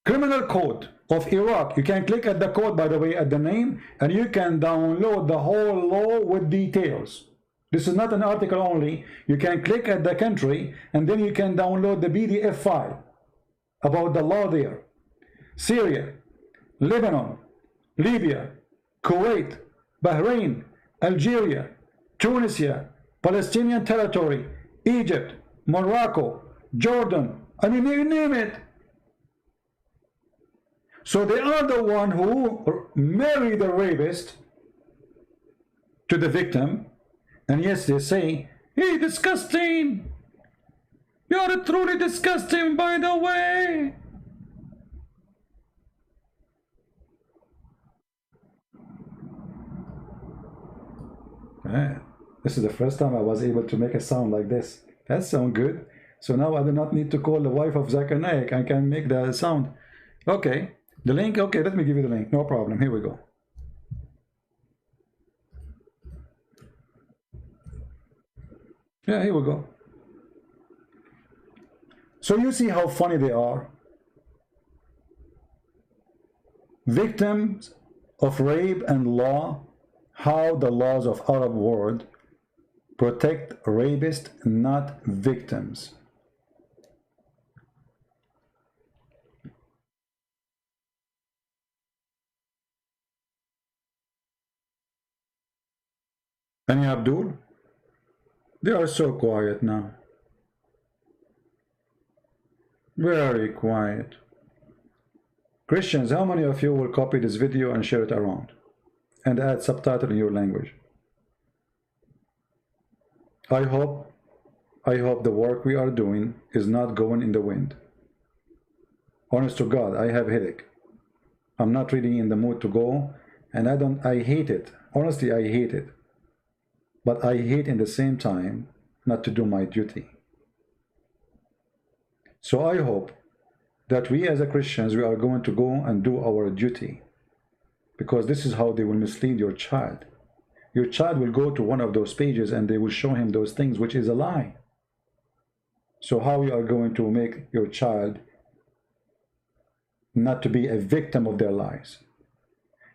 Criminal Code of Iraq. You can click at the code, by the way, at the name, and you can download the whole law with details. This is not an article only. You can click at the country, and then you can download the PDF file about the law there. Syria, Lebanon, Libya, Kuwait, Bahrain, Algeria, Tunisia, Palestinian territory, Egypt, Morocco, Jordan. I mean, you name it. So they are the one who marry the rapist to the victim, and yes, they say, hey, disgusting. You're truly disgusting, by the way. This is the first time I was able to make a sound like this. That sounds good. So now I do not need to call the wife of Zakir Naik. I can make the sound. Okay. The link, okay, let me give you the link. No problem. Here we go. Yeah, here we go. So you see how funny they are. Victims of rape and law, how the laws of Arab world protect rapists, not victims. Any Abdul? They are so quiet now. Very quiet. Christians, how many of you will copy this video and share it around? And add subtitle in your language? I hope the work we are doing is not going in the wind. Honest to God, I have headache. I'm not really in the mood to go, and I hate it. Honestly, I hate it. But I hate in the same time not to do my duty. So I hope that we as a Christians, we are going to go and do our duty, because this is how they will mislead your child. Your child will go to one of those pages and they will show him those things, which is a lie. So how you are going to make your child not to be a victim of their lies?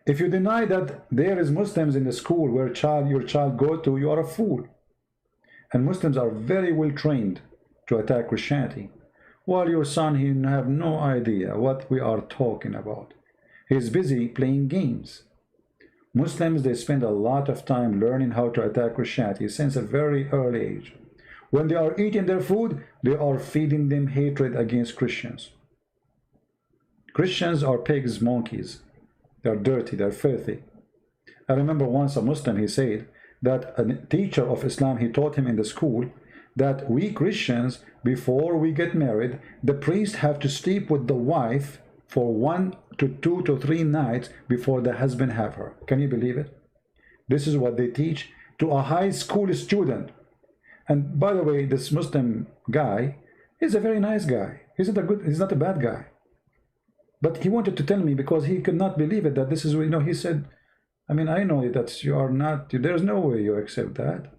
If you deny that there is Muslims in the school where your child go to, you are a fool. And Muslims are very well trained to attack Christianity, while your son, he have no idea what we are talking about. He's busy playing games. Muslims, they spend a lot of time learning how to attack Christianity since a very early age. When they are eating their food, they are feeding them hatred against Christians. Christians are pigs, monkeys. They're dirty, they're filthy. I remember once a Muslim, he said that a teacher of Islam, he taught him in the school that we Christians, before we get married, the priest have to sleep with the wife for 1 to 2 to 3 nights before the husband have her. Can you believe it? This is what they teach to a high school student. And by the way, this Muslim guy is a very nice guy. He's not a bad guy. But he wanted to tell me, because he could not believe it, that this is, he said, I mean, I know that you are not, there's no way you accept that.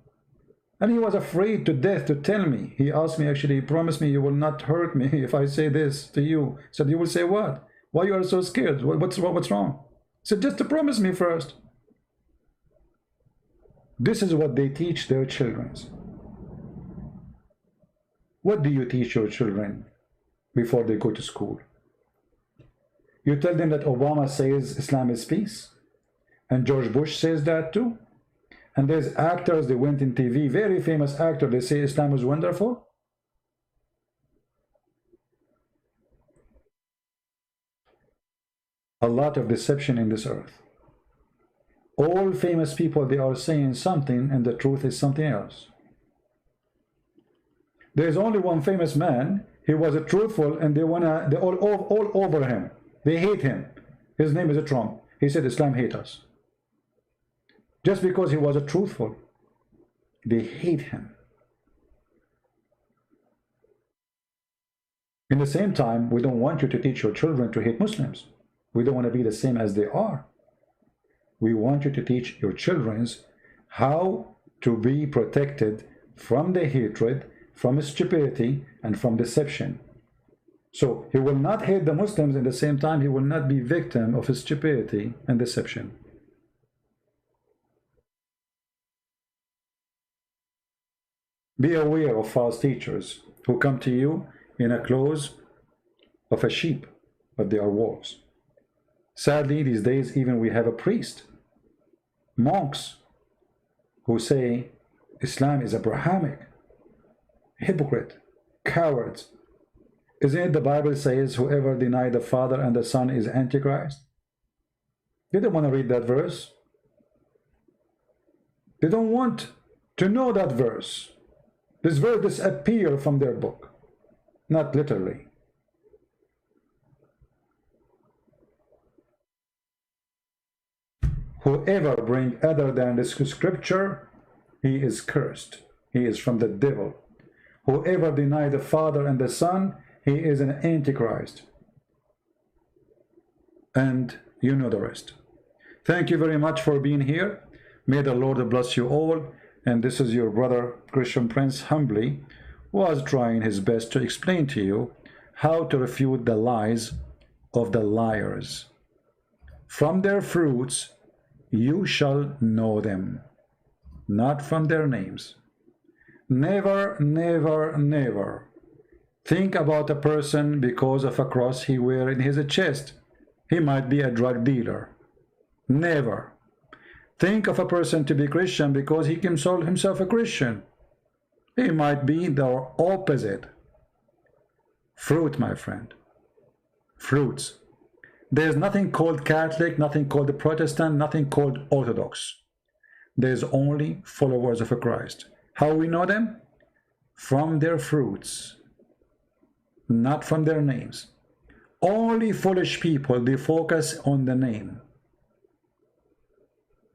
And he was afraid to death to tell me. He asked me, actually, promise me you will not hurt me if I say this to you. He said, you will say what? Why you are so scared? What's wrong? He said, just to promise me first. This is what they teach their children. What do you teach your children before they go to school? You tell them that Obama says Islam is peace, and George Bush says that too. And there's actors, they went in TV, very famous actor, they say Islam is wonderful. A lot of deception in this earth. All famous people, they are saying something, and the truth is something else. There's only one famous man, he was a truthful, and they all over him. They hate him. His name is Trump. He said Islam hates us. Just because he was a truthful, they hate him. In the same time, we don't want you to teach your children to hate Muslims. We don't want to be the same as they are. We want you to teach your children how to be protected from the hatred, from stupidity, and from deception. So he will not hate the Muslims, at the same time he will not be victim of stupidity and deception. Be aware of false teachers who come to you in a clothes of a sheep, but they are wolves. Sadly, these days even we have a priest, monks, who say Islam is Abrahamic. Hypocrite, cowards. Isn't it the Bible says whoever denies the Father and the Son is Antichrist? They don't want to read that verse. They don't want to know that verse. This verse disappeared from their book. Not literally. Whoever bring other than the scripture, he is cursed. He is from the devil. Whoever deny the Father and the Son, he is an Antichrist. And you know the rest. Thank you very much for being here. May the Lord bless you all. And this is your brother, Christian Prince, humbly was trying his best to explain to you how to refute the lies of the liars. From their fruits you shall know them, not from their names. Never, never, never think about a person because of a cross he wears in his chest. He might be a drug dealer. Never. Think of a person to be Christian because he can call himself a Christian. He might be the opposite. Fruit, my friend. Fruits. There's nothing called Catholic, nothing called Protestant, nothing called Orthodox. There's only followers of Christ. How we know them? From their fruits, not from their names. Only foolish people, they focus on the name.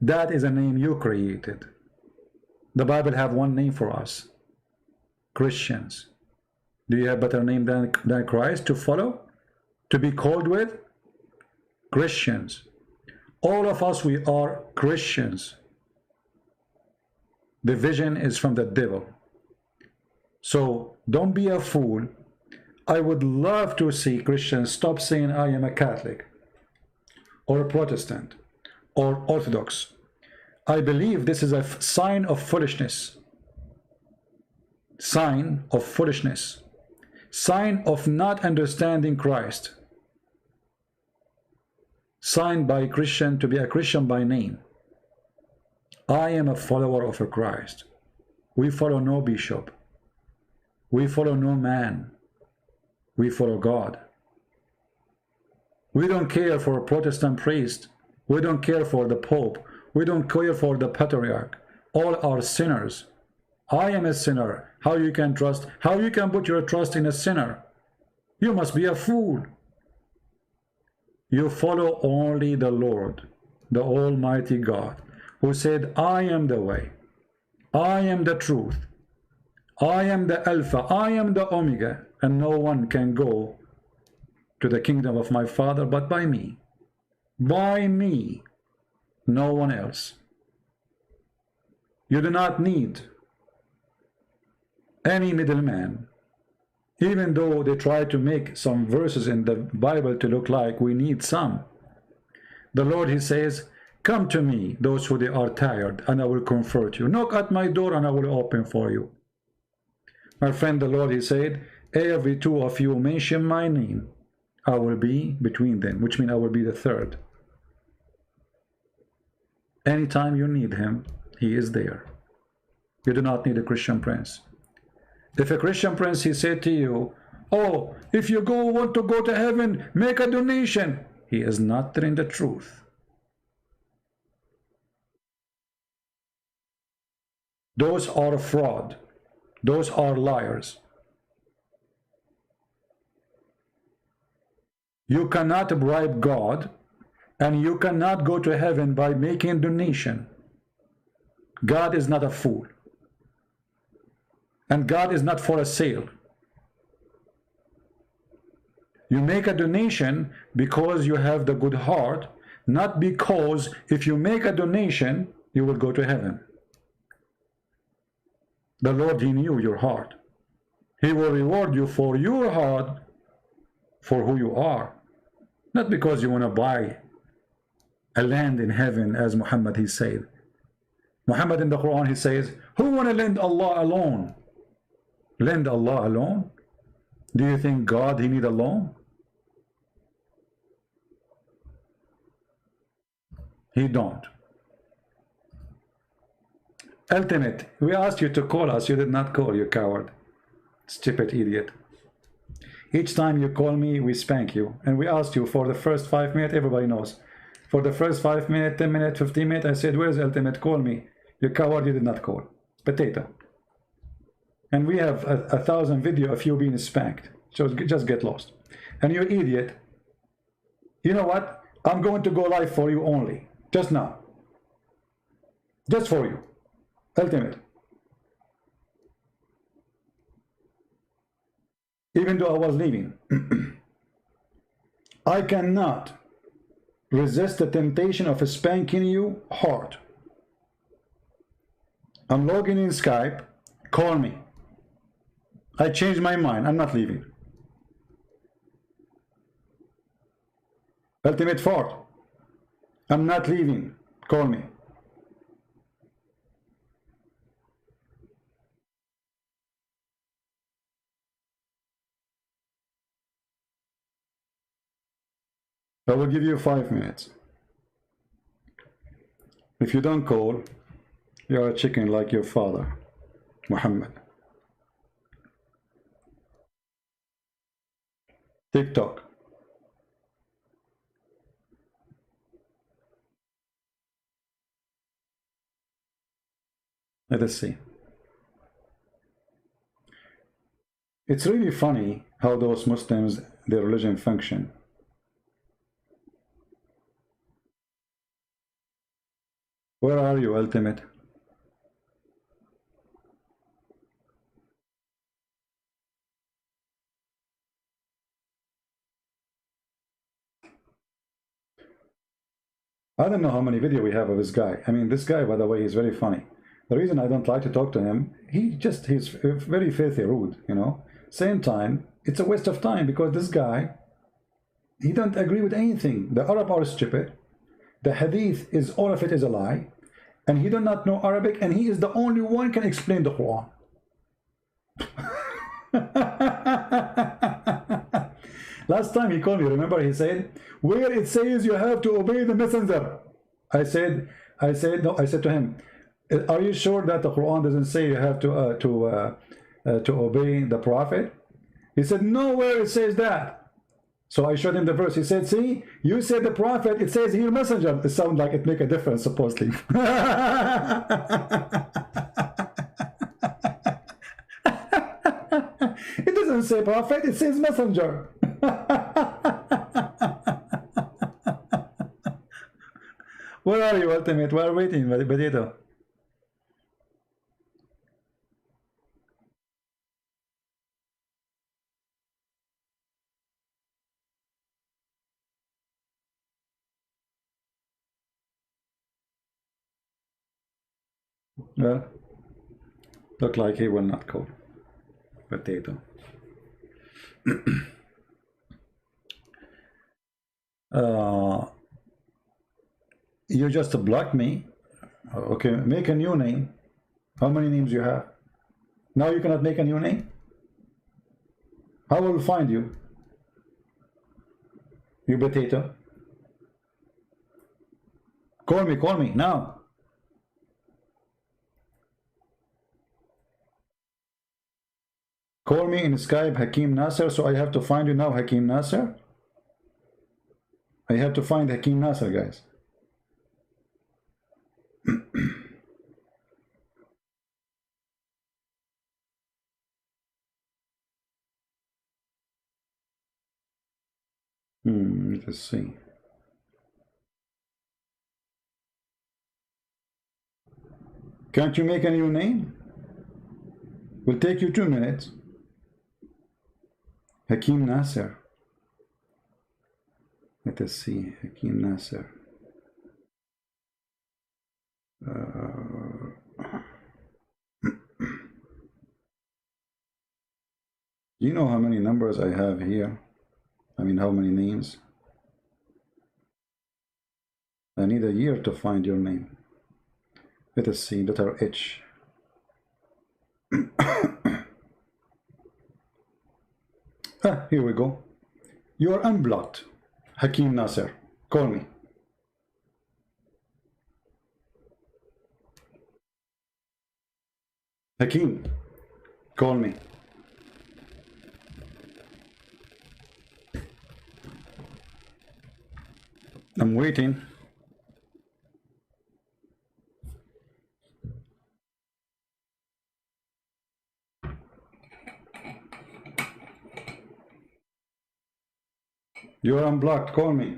That is a name you created. The Bible have one name for us, Christians. Do you have better name than Christ to follow, to be called with? Christians. All of us, we are Christians. The vision is from the devil. So don't be a fool. I would love to see Christians stop saying I am a Catholic or a Protestant or Orthodox. I believe this is a sign of foolishness. Sign of foolishness. Sign of not understanding Christ. Sign by Christian to be a Christian by name. I am a follower of a Christ. We follow no bishop. We follow no man. We follow God. We don't care for a Protestant priest. We don't care for the Pope. We don't care for the Patriarch. All are sinners. I am a sinner. How you can trust? How you can put your trust in a sinner? You must be a fool. You follow only the Lord, the Almighty God, who said, I am the way, I am the truth, I am the Alpha, I am the Omega, and no one can go to the kingdom of my Father but by me. By me, no one else. You do not need any middleman. Even though they try to make some verses in the Bible to look like we need some. The Lord, he says, come to me, those who they are tired, and I will comfort you. Knock at my door, and I will open for you. My friend, the Lord, he said, every two of you mention my name, I will be between them, which means I will be the third. Anytime you need him, he is there. You do not need a Christian prince. If a Christian prince, he said to you, oh, if you want to go to heaven, make a donation. He is not telling the truth. Those are fraud. Those are liars. You cannot bribe God, and you cannot go to heaven by making donation. God is not a fool. And God is not for a sale. You make a donation because you have the good heart, not because if you make a donation, you will go to heaven. The Lord, He knew your heart. He will reward you for your heart, for who you are. Not because you want to buy a land in heaven, as Muhammad, he said. Muhammad in the Quran, he says, who want to lend Allah alone? Lend Allah alone? Do you think God, He need a loan? He don't. Ultimate, we asked you to call us. You did not call, you coward. Stupid idiot. Each time you call me, we spank you. And we asked you for the first 5 minutes, everybody knows. For the first 5 minutes, 10 minutes, 15 minutes, I said, where's Ultimate? Call me. You coward, you did not call. Potato. And we have a 1,000 video of you being spanked. So just get lost. And you idiot. You know what? I'm going to go live for you only. Just now. Just for you. Ultimate. Even though I was leaving. I cannot resist the temptation of spanking you hard. I'm logging in Skype. Call me. I changed my mind. I'm not leaving. Ultimate Fort. I'm not leaving. Call me. I will give you 5 minutes. If you don't call, you are a chicken like your father, Muhammad. TikTok. Let us see. It's really funny how those Muslims, their religion function. Where are you, Ultimate? I don't know how many video we have of this guy. I mean, this guy, by the way, is very funny. The reason I don't like to talk to him, he's very filthy rude, you know. Same time, it's a waste of time because this guy, he don't agree with anything. The Arab are stupid. The Hadith is, all of it is a lie. And he do not know Arabic, and he is the only one can explain the Quran. Last time he called me, remember, he said, where it says you have to obey the messenger. I said to him, are you sure that the Quran doesn't say you have to obey the prophet? He said, nowhere it says that. So I showed him the verse. He said, see, you said the prophet, it says here messenger. It sounds like it make a difference, supposedly. It doesn't say prophet, it says messenger. Where are you, Ultimate? We're waiting, Potato. Well, look like he will not call. Potato. You just blocked me. Okay, make a new name. How many names you have? Now you cannot make a new name? How will we find you? You potato. Call me now. Call me in Skype, Hakim Nasser. So I have to find you now, Hakim Nasser. I have to find Hakim Nasser, guys. Let's see. Can't you make a new name? Will take you 2 minutes. Hakim Nasser. Let us see. Hakim Nasser. Do you know how many numbers I have here? I mean, how many names? I need a year to find your name. Let us see, letter H. Here we go. You are unblocked. Hakim Nasser. Call me. Hakim, call me. I'm waiting. You're unblocked. Call me.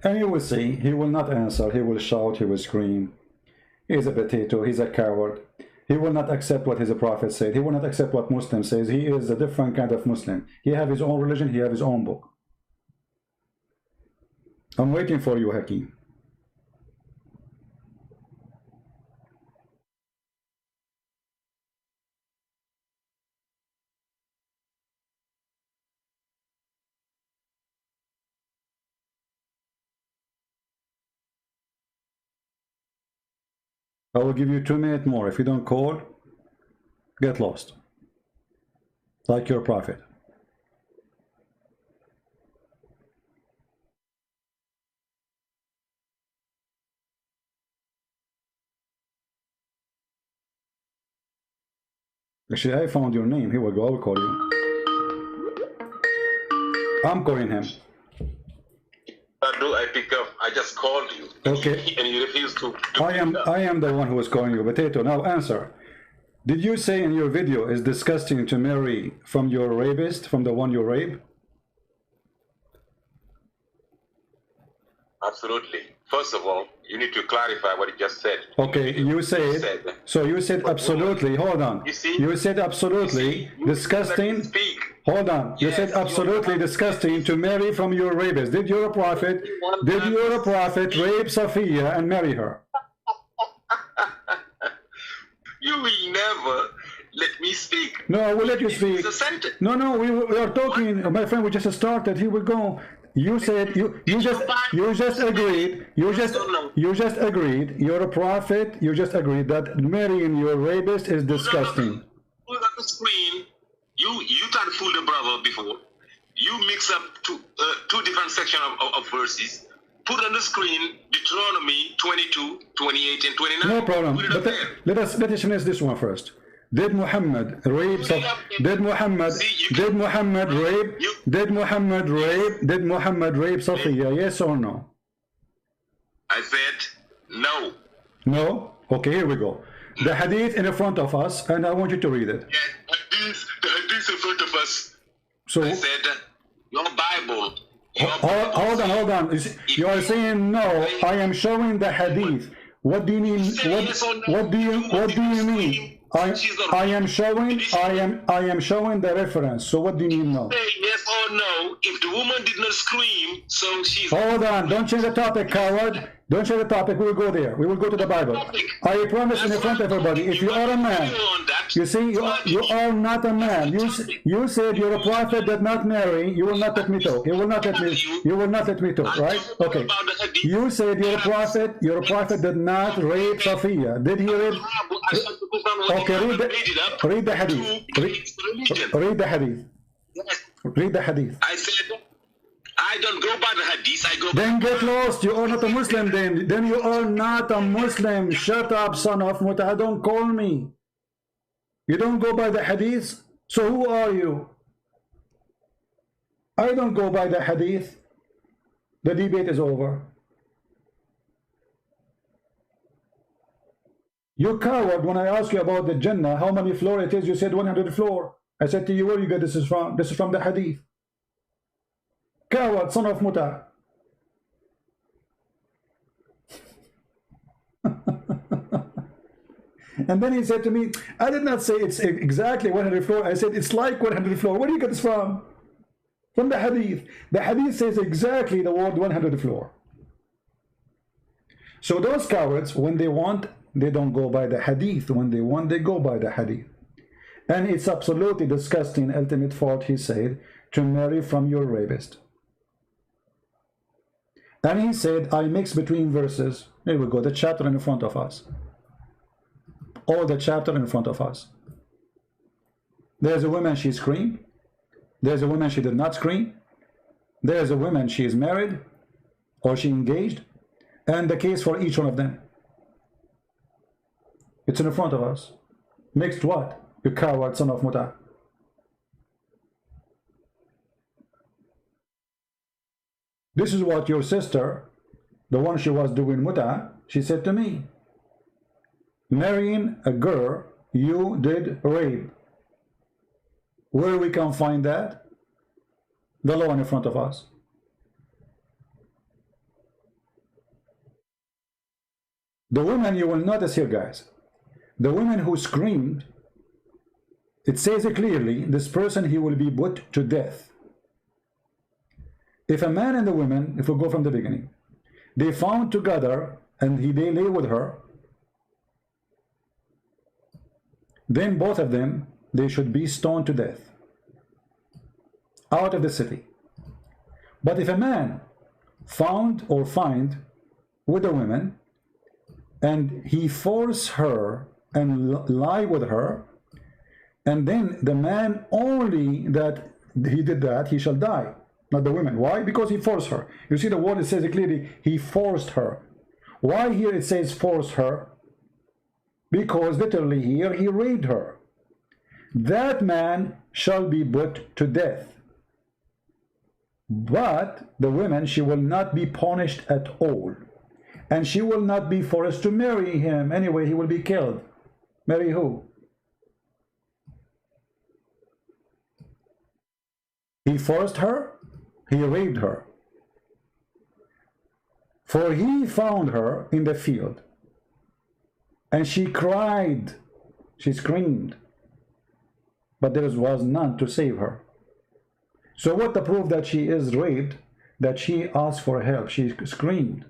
And you will see, he will not answer. He will shout, he will scream. He's a potato, he's a coward. He will not accept what his prophet said. He will not accept what Muslim says. He is a different kind of Muslim. He have his own religion, he have his own book. I'm waiting for you, Hakim. I will give you 2 minutes more. If you don't call, get lost. Like your prophet. Actually, I found your name. Here we go. I'll call you. I'm calling him. Do I pick up? I just called you. Okay. And you refuse to I am the one who was calling you, Potato. Now answer. Did you say in your video it's disgusting to marry from your rapist, from the one you rape? Absolutely. First of all, you need to clarify what you just said. Okay, you said, so you said absolutely, hold on. You said absolutely disgusting. Hold on. You said absolutely disgusting to marry from your rapist. Did your prophet rape Safiya and marry her? You will never let me speak. No, I will let you speak. No, we are talking, my friend. We just started. Here we go. You said you just agreed. You just agreed. You're a prophet. You just agreed that marrying your rapist is disgusting. Put on the screen. You tried to fool the brother before. You mix up two different sections of verses. Put on the screen Deuteronomy 22, 28, and 29. No problem. But let us finish this one first. Did Muhammad rape? Did Muhammad rape Safiya? Yes or no? I said no. No? Okay, here we go. The hadith in front of us, and I want you to read it. Yes, the hadith in front of us. So I said your Bible. Hold on. You are saying no. I am showing the hadith. What do you mean? What do you mean? I am showing the reference. So what do you mean no? Say yes or no. If the woman did not scream, so she's. Hold on. Don't change the topic, coward. Don't change the topic. We will go there. We will go to the Bible. I promise in front of everybody. If you are a man, you see, you are not a man. You said you're a prophet that not marry. You will not let me talk. You will not let me talk. Right? Okay. You said you're a prophet. You're a prophet that not rape Safiya. Did he rape? Okay. Read the hadith. Read the hadith. Read the hadith. I said I don't go by the hadith. I go. Then get lost. You are not a Muslim. Then you are not a Muslim. Shut up, son of Muta. Don't call me. You don't go by the hadith. So who are you? I don't go by the hadith. The debate is over. You coward. When I asked you about the Jannah, how many floors it is, you said 100 floor. I said to you, where you get this is from? This is from the hadith. Coward, son of Muta. And then he said to me, I did not say it's exactly 100 floor. I said it's like 100 floor. Where do you get this from? From the hadith. The hadith says exactly the word 100 floor. So those cowards, when they want, they don't go by the hadith. When they want, they go by the hadith. And it's absolutely disgusting, ultimate fault, he said, to marry from your rapist. And he said, I mix between verses. Here we go, the chapter in front of us. All the chapter in front of us. There's a woman, she screamed. There's a woman, she did not scream. There's a woman, she is married or she engaged. And the case for each one of them. It's in front of us. Mixed what? You coward son of Muta. This is what your sister, the one she was doing Muta, she said to me. Marrying a girl, you did rape. Where we can find that? The law in front of us. The woman, you will notice here, guys, the woman who screamed, it says it clearly, this person, he will be put to death. If a man and a woman, if we go from the beginning, they found together and they lay with her, then both of them, they should be stoned to death out of the city. But if a man found or find with a woman and he forced her and lie with her, and then the man only that he did that, he shall die, not the woman. Why? Because he forced her. You see the word, it says it clearly, he forced her. Why here it says forced her? Because literally here he raped her. That man shall be put to death. But the woman, she will not be punished at all. And she will not be forced to marry him. Anyway, he will be killed. Marry who? He forced her, he raped her. For he found her in the field. And she cried, she screamed. But there was none to save her. So what the proof that she is raped? That she asked for help, she screamed.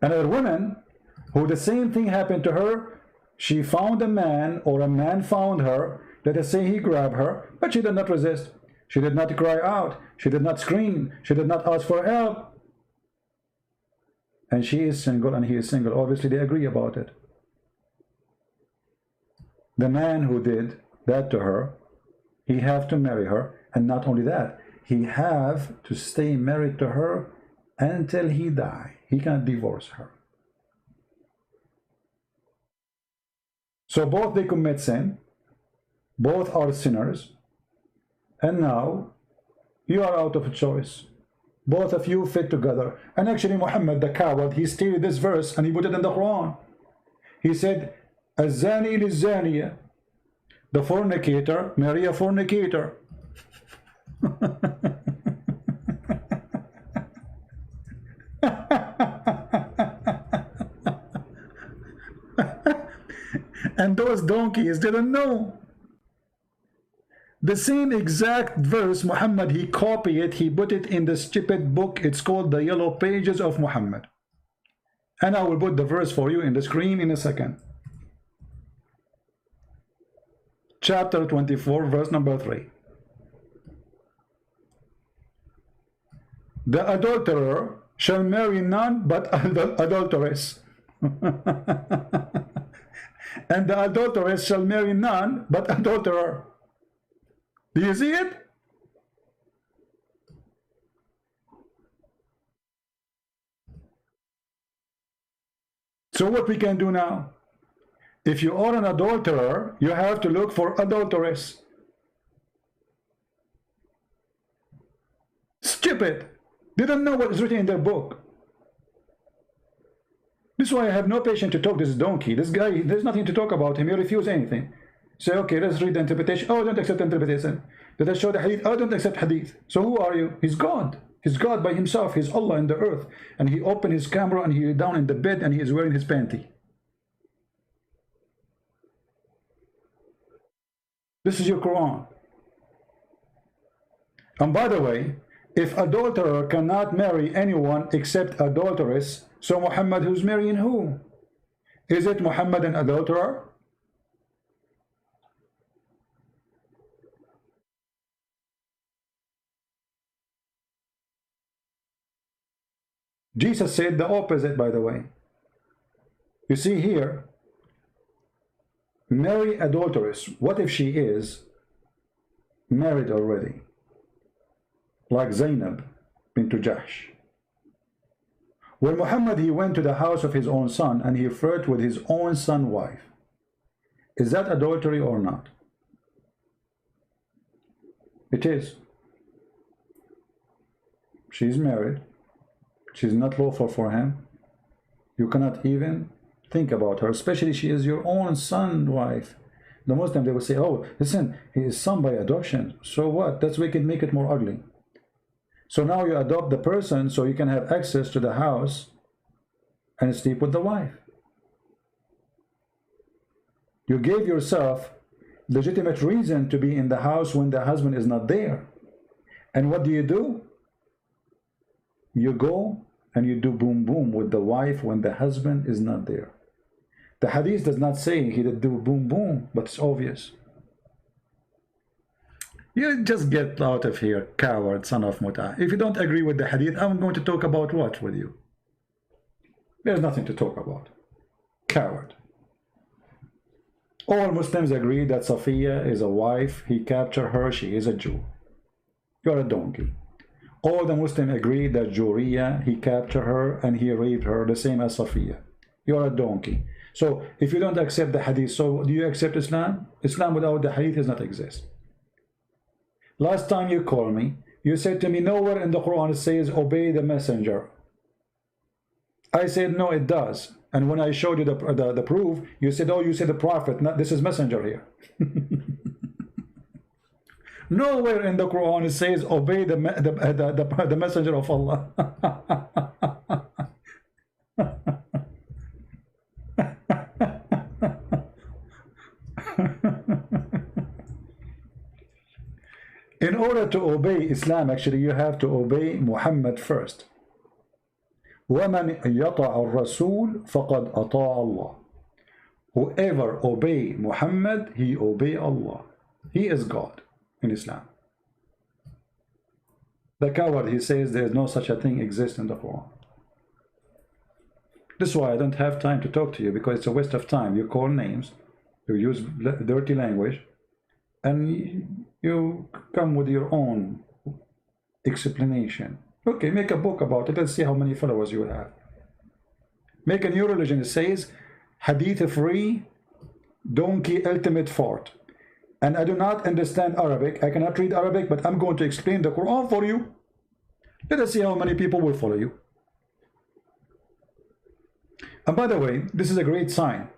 Another woman, who the same thing happened to her, she found a man, or a man found her, let us say he grabbed her, but she did not resist. She did not cry out, she did not scream, she did not ask for help. And she is single and he is single. Obviously they agree about it. The man who did that to her, he have to marry her, and not only that, he have to stay married to her until he die. He can't divorce her. So both they commit sin, both are sinners, and now you are out of a choice. Both of you fit together. And actually Muhammad the coward, he stated this verse and he put it in the Quran. He said, "Az-zani liz-zaniya," the fornicator marry a fornicator. And those donkeys didn't know. The same exact verse, Muhammad, he copied it, he put it in the stupid book. It's called the Yellow Pages of Muhammad. And I will put the verse for you in the screen in a second. Chapter 24, verse number 3. The adulterer shall marry none but adulteress. And the adulteress shall marry none but adulterer. Do you see it? So what we can do now? If you are an adulterer, you have to look for adulteress. Stupid. They don't know what is written in their book. This is why I have no patience to talk to this donkey. This guy, there's nothing to talk about him. He refuses anything. Say, okay, let's read the interpretation. Oh, don't accept the interpretation. Let us show the hadith. Oh, don't accept hadith. So who are you? He's God. He's God by himself. He's Allah in the earth. And he opened his camera and he is down in the bed and he is wearing his panty. This is your Quran. And by the way, if adulterer cannot marry anyone except adulteress, so Muhammad who's marrying who? Is it Muhammad an adulterer? Jesus said the opposite, by the way. You see here, marry adulteress. What if she is married already? Like Zainab bint Jahsh. When Muhammad, he went to the house of his own son and he flirted with his own son's wife. Is that adultery or not? It is. She's married. She's not lawful for him. You cannot even think about her, especially she is your own son's wife. The Muslim, they will say, oh, listen, he is son by adoption. So what? That's we can make it more ugly. So now you adopt the person so you can have access to the house and sleep with the wife. You gave yourself legitimate reason to be in the house when the husband is not there. And what do? You go and you do boom boom with the wife when the husband is not there. The hadith does not say he did do boom boom, but it's obvious. You just get out of here, coward, son of Muta. If you don't agree with the hadith, I'm going to talk about what with you? There's nothing to talk about. Coward. All Muslims agree that Safiya is a wife. He captured her. She is a Jew. You're a donkey. All the Muslims agree that Juriya, he captured her and he raped her, the same as Safiya. You're a donkey. So if you don't accept the hadith, so do you accept Islam? Islam without the hadith does not exist. Last time you called me, you said to me, nowhere in the Quran it says obey the messenger. I said, no, it does. And when I showed you the proof, you said, oh, you said the prophet. Not, this is messenger here. Nowhere in the Quran it says obey the messenger of Allah. In order to obey Islam, actually, you have to obey Muhammad first. وَمَنْ يَطَعَ الرَّسُولِ فَقَدْ أَطَاعَ اللَّهِ. Whoever obey Muhammad, he obey Allah. He is God in Islam. The coward, he says there is no such a thing exists in the Quran. This is why I don't have time to talk to you, because it's a waste of time. You call names, you use dirty language, and you come with your own explanation. Okay, make a book about it. Let's see how many followers you have. Make a new religion. It says, Hadith free, donkey ultimate fort. And I do not understand Arabic. I cannot read Arabic, but I'm going to explain the Quran for you. Let us see how many people will follow you. And by the way, this is a great sign.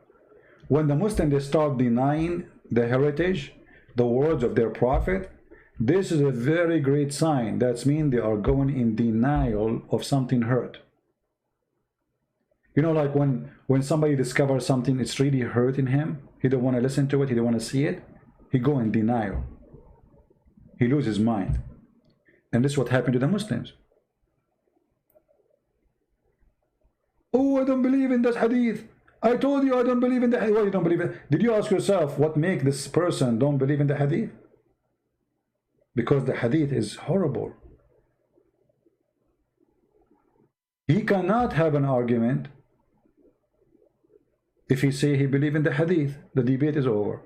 When the Muslims, they start denying the heritage, the words of their prophet, this is a very great sign. That means they are going in denial of something hurt. You know, like when somebody discovers something, it's really hurting him. He don't want to listen to it. He don't want to see it. He go in denial. He loses his mind. And this is what happened to the Muslims. Oh, I don't believe in that hadith. I told you I don't believe in the hadith. Why you don't believe it? Did you ask yourself what make this person don't believe in the hadith? Because the hadith is horrible. He cannot have an argument if he say he believe in the hadith. The debate is over.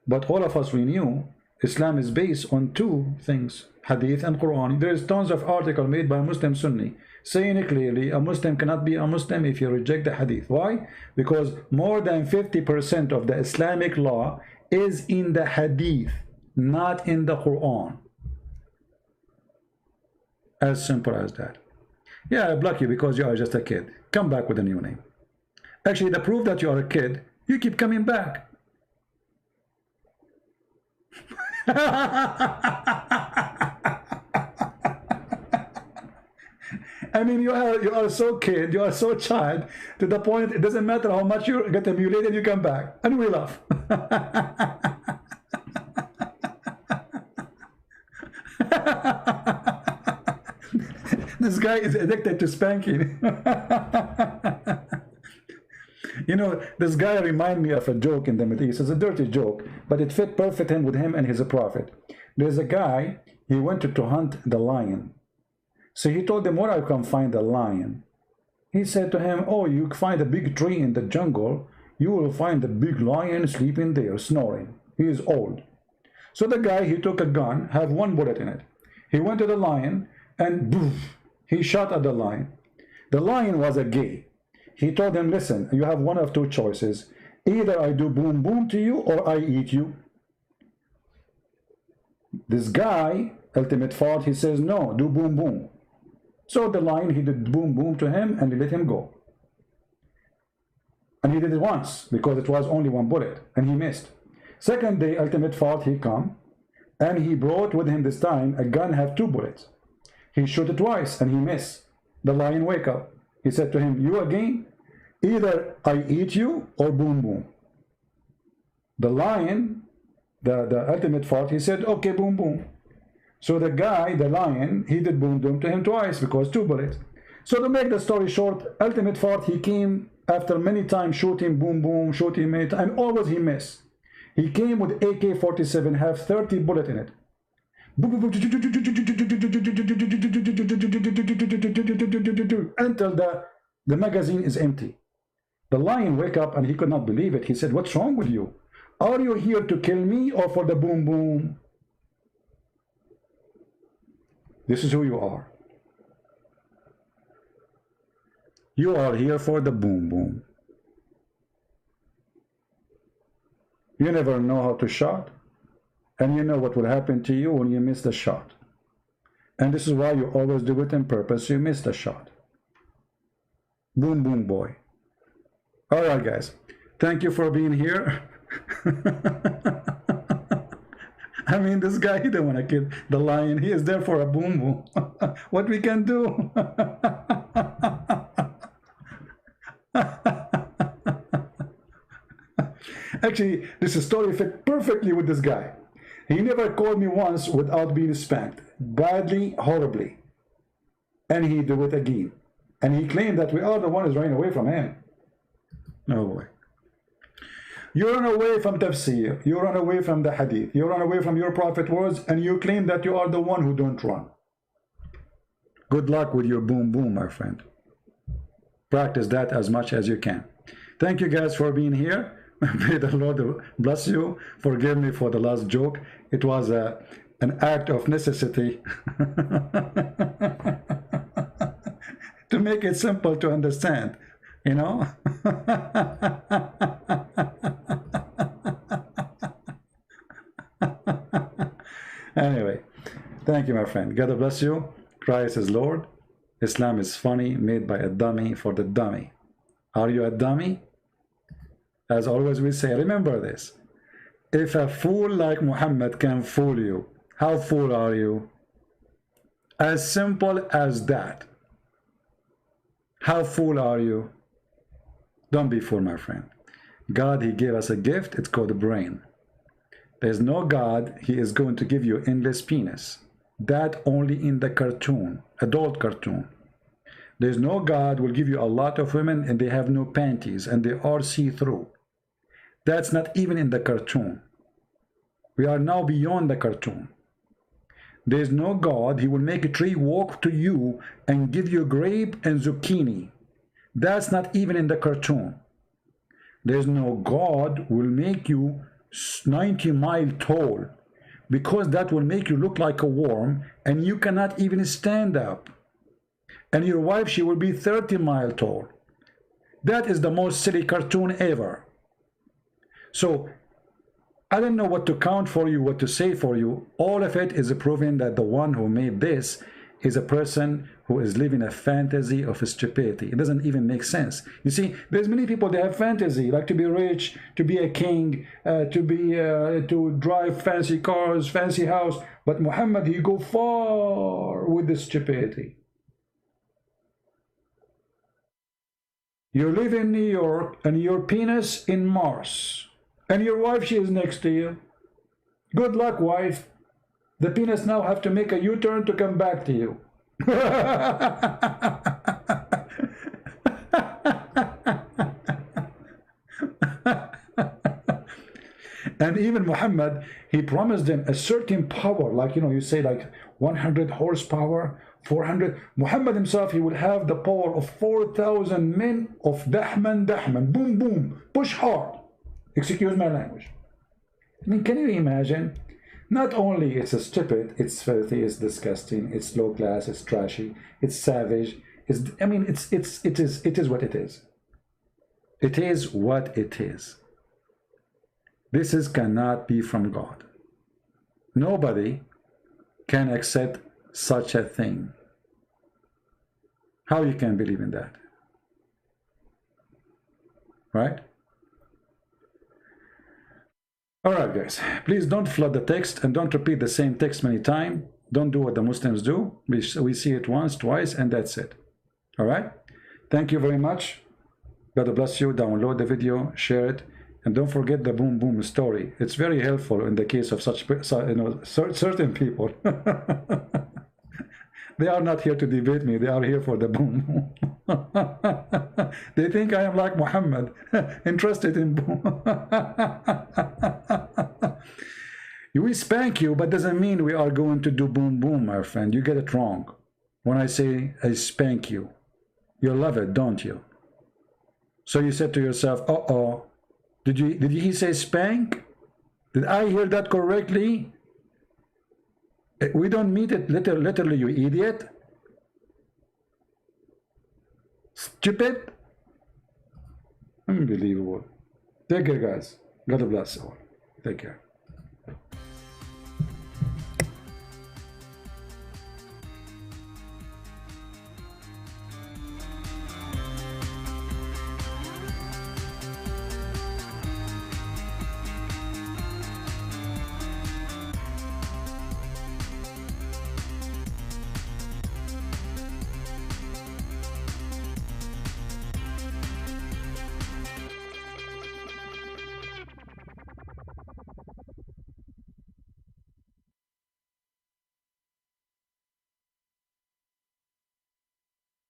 But all of us, we knew Islam is based on two things, hadith and Quran. There is tons of articles made by Muslim Sunni saying clearly a Muslim cannot be a Muslim if you reject the hadith. Why? Because more than 50% of the Islamic law is in the hadith, not in the Quran. As simple as that. Yeah, I block you because you are just a kid. Come back with a new name. Actually, the proof that you are a kid, you keep coming back. I mean, you are so kid, you are so child, to the point it doesn't matter how much you get emulated, you come back. And we laugh. This guy is addicted to spanking. You know, this guy reminded me of a joke in the Middle East. It's a dirty joke, but it fit perfect with him and his prophet. There's a guy, he went to hunt the lion. So he told him, where I can find the lion? He said to him, oh, you find a big tree in the jungle, you will find a big lion sleeping there, snoring. He is old. So the guy, he took a gun, have one bullet in it. He went to the lion, and boof, he shot at the lion. The lion was a gay. He told him, listen, you have one of two choices. Either I do boom boom to you, or I eat you. This guy, ultimate fault, he says, no, do boom boom. So the lion, he did boom boom to him, and he let him go. And he did it once, because it was only one bullet, and he missed. Second day, ultimate fault, he come, and he brought with him this time a gun have two bullets. He shoot it twice, and he missed. The lion wake up. He said to him, you again? Either I eat you, or boom boom. The lion, the ultimate fault, he said, okay, boom boom. So the guy, the lion, he did boom boom to him twice, because two bullets. So to make the story short, ultimate fault, he came after many times shooting boom boom, shooting many times, and always he missed. He came with AK-47, have 30 bullets in it. Until the magazine is empty. The lion wake up and he could not believe it. He said, what's wrong with you? Are you here to kill me or for the boom boom? This is who you are. You are here for the boom boom. You never know how to shot, and you know what will happen to you when you miss the shot. And this is why you always do it on purpose. You miss the shot. Boom boom boy. All right, guys. Thank you for being here. I mean, this guy, he didn't want to kill the lion. He is there for a boom boom. What we can do? Actually, this story fit perfectly with this guy. He never called me once without being spanked. Badly, horribly. And he do it again. And he claimed that we are the ones running away from him. No way. You run away from tafsir. You run away from the hadith. You run away from your prophet words, and you claim that you are the one who don't run. Good luck with your boom boom, my friend. Practice that as much as you can. Thank you guys for being here. May the Lord bless you. Forgive me for the last joke. It was an act of necessity to make it simple to understand, you know. Anyway, thank you, my friend. God bless you. Christ is Lord. Islam is funny, made by a dummy for the dummy. Are you a dummy? As always we say, remember this. If a fool like Muhammad can fool you, how fool are you? As simple as that. How fool are you? Don't be fool, my friend. God, he gave us a gift. It's called a brain. There's no God, he is going to give you endless penis. That only in the cartoon, adult cartoon. There's no God will give you a lot of women and they have no panties and they are see-through. That's not even in the cartoon. We are now beyond the cartoon. There's no God, he will make a tree walk to you and give you grape and zucchini. That's not even in the cartoon. There's no God will make you 90 miles tall, because that will make you look like a worm and you cannot even stand up. And your wife, she will be 30 miles tall. That is the most silly cartoon ever. So I don't know what to count for you, what to say for you. All of it is proving that the one who made this is a person who is living a fantasy of stupidity. It doesn't even make sense. You see, there's many people that have fantasy, like to be rich, to be a king, to drive fancy cars, fancy house. But Muhammad, he go far with the stupidity. You live in New York and your penis in Mars. And your wife, she is next to you. Good luck, wife. The penis now have to make a U-turn to come back to you. And even Muhammad, he promised them a certain power, like, you know, you say like 100 horsepower, 400. Muhammad himself, he would have the power of 4,000 men of dahman, boom, boom, push hard. Excuse my language. I mean, can you imagine? Not only it's a stupid, it's filthy, it's disgusting, it's low class, it's trashy, it's savage. I mean, it is what it is. It is what it is. This cannot be from God. Nobody can accept such a thing. How you can believe in that? Right? Alright guys, please don't flood the text and don't repeat the same text many times. Don't do what the Muslims do. We see it once, twice, and that's it. Alright? Thank you very much. God bless you. Download the video, share it, and don't forget the boom boom story. It's very helpful in the case of such, you know, certain people. They are not here to debate me. They are here for the boom. They think I am like Muhammad, interested in boom. We spank you, but doesn't mean we are going to do boom boom, my friend. You get it wrong. When I say I spank you, you love it, don't you? So you said to yourself, uh-oh, did he say spank? Did I hear that correctly? We don't mean it literally, you idiot. Stupid. Unbelievable. Take care, guys. God bless you all. Take care.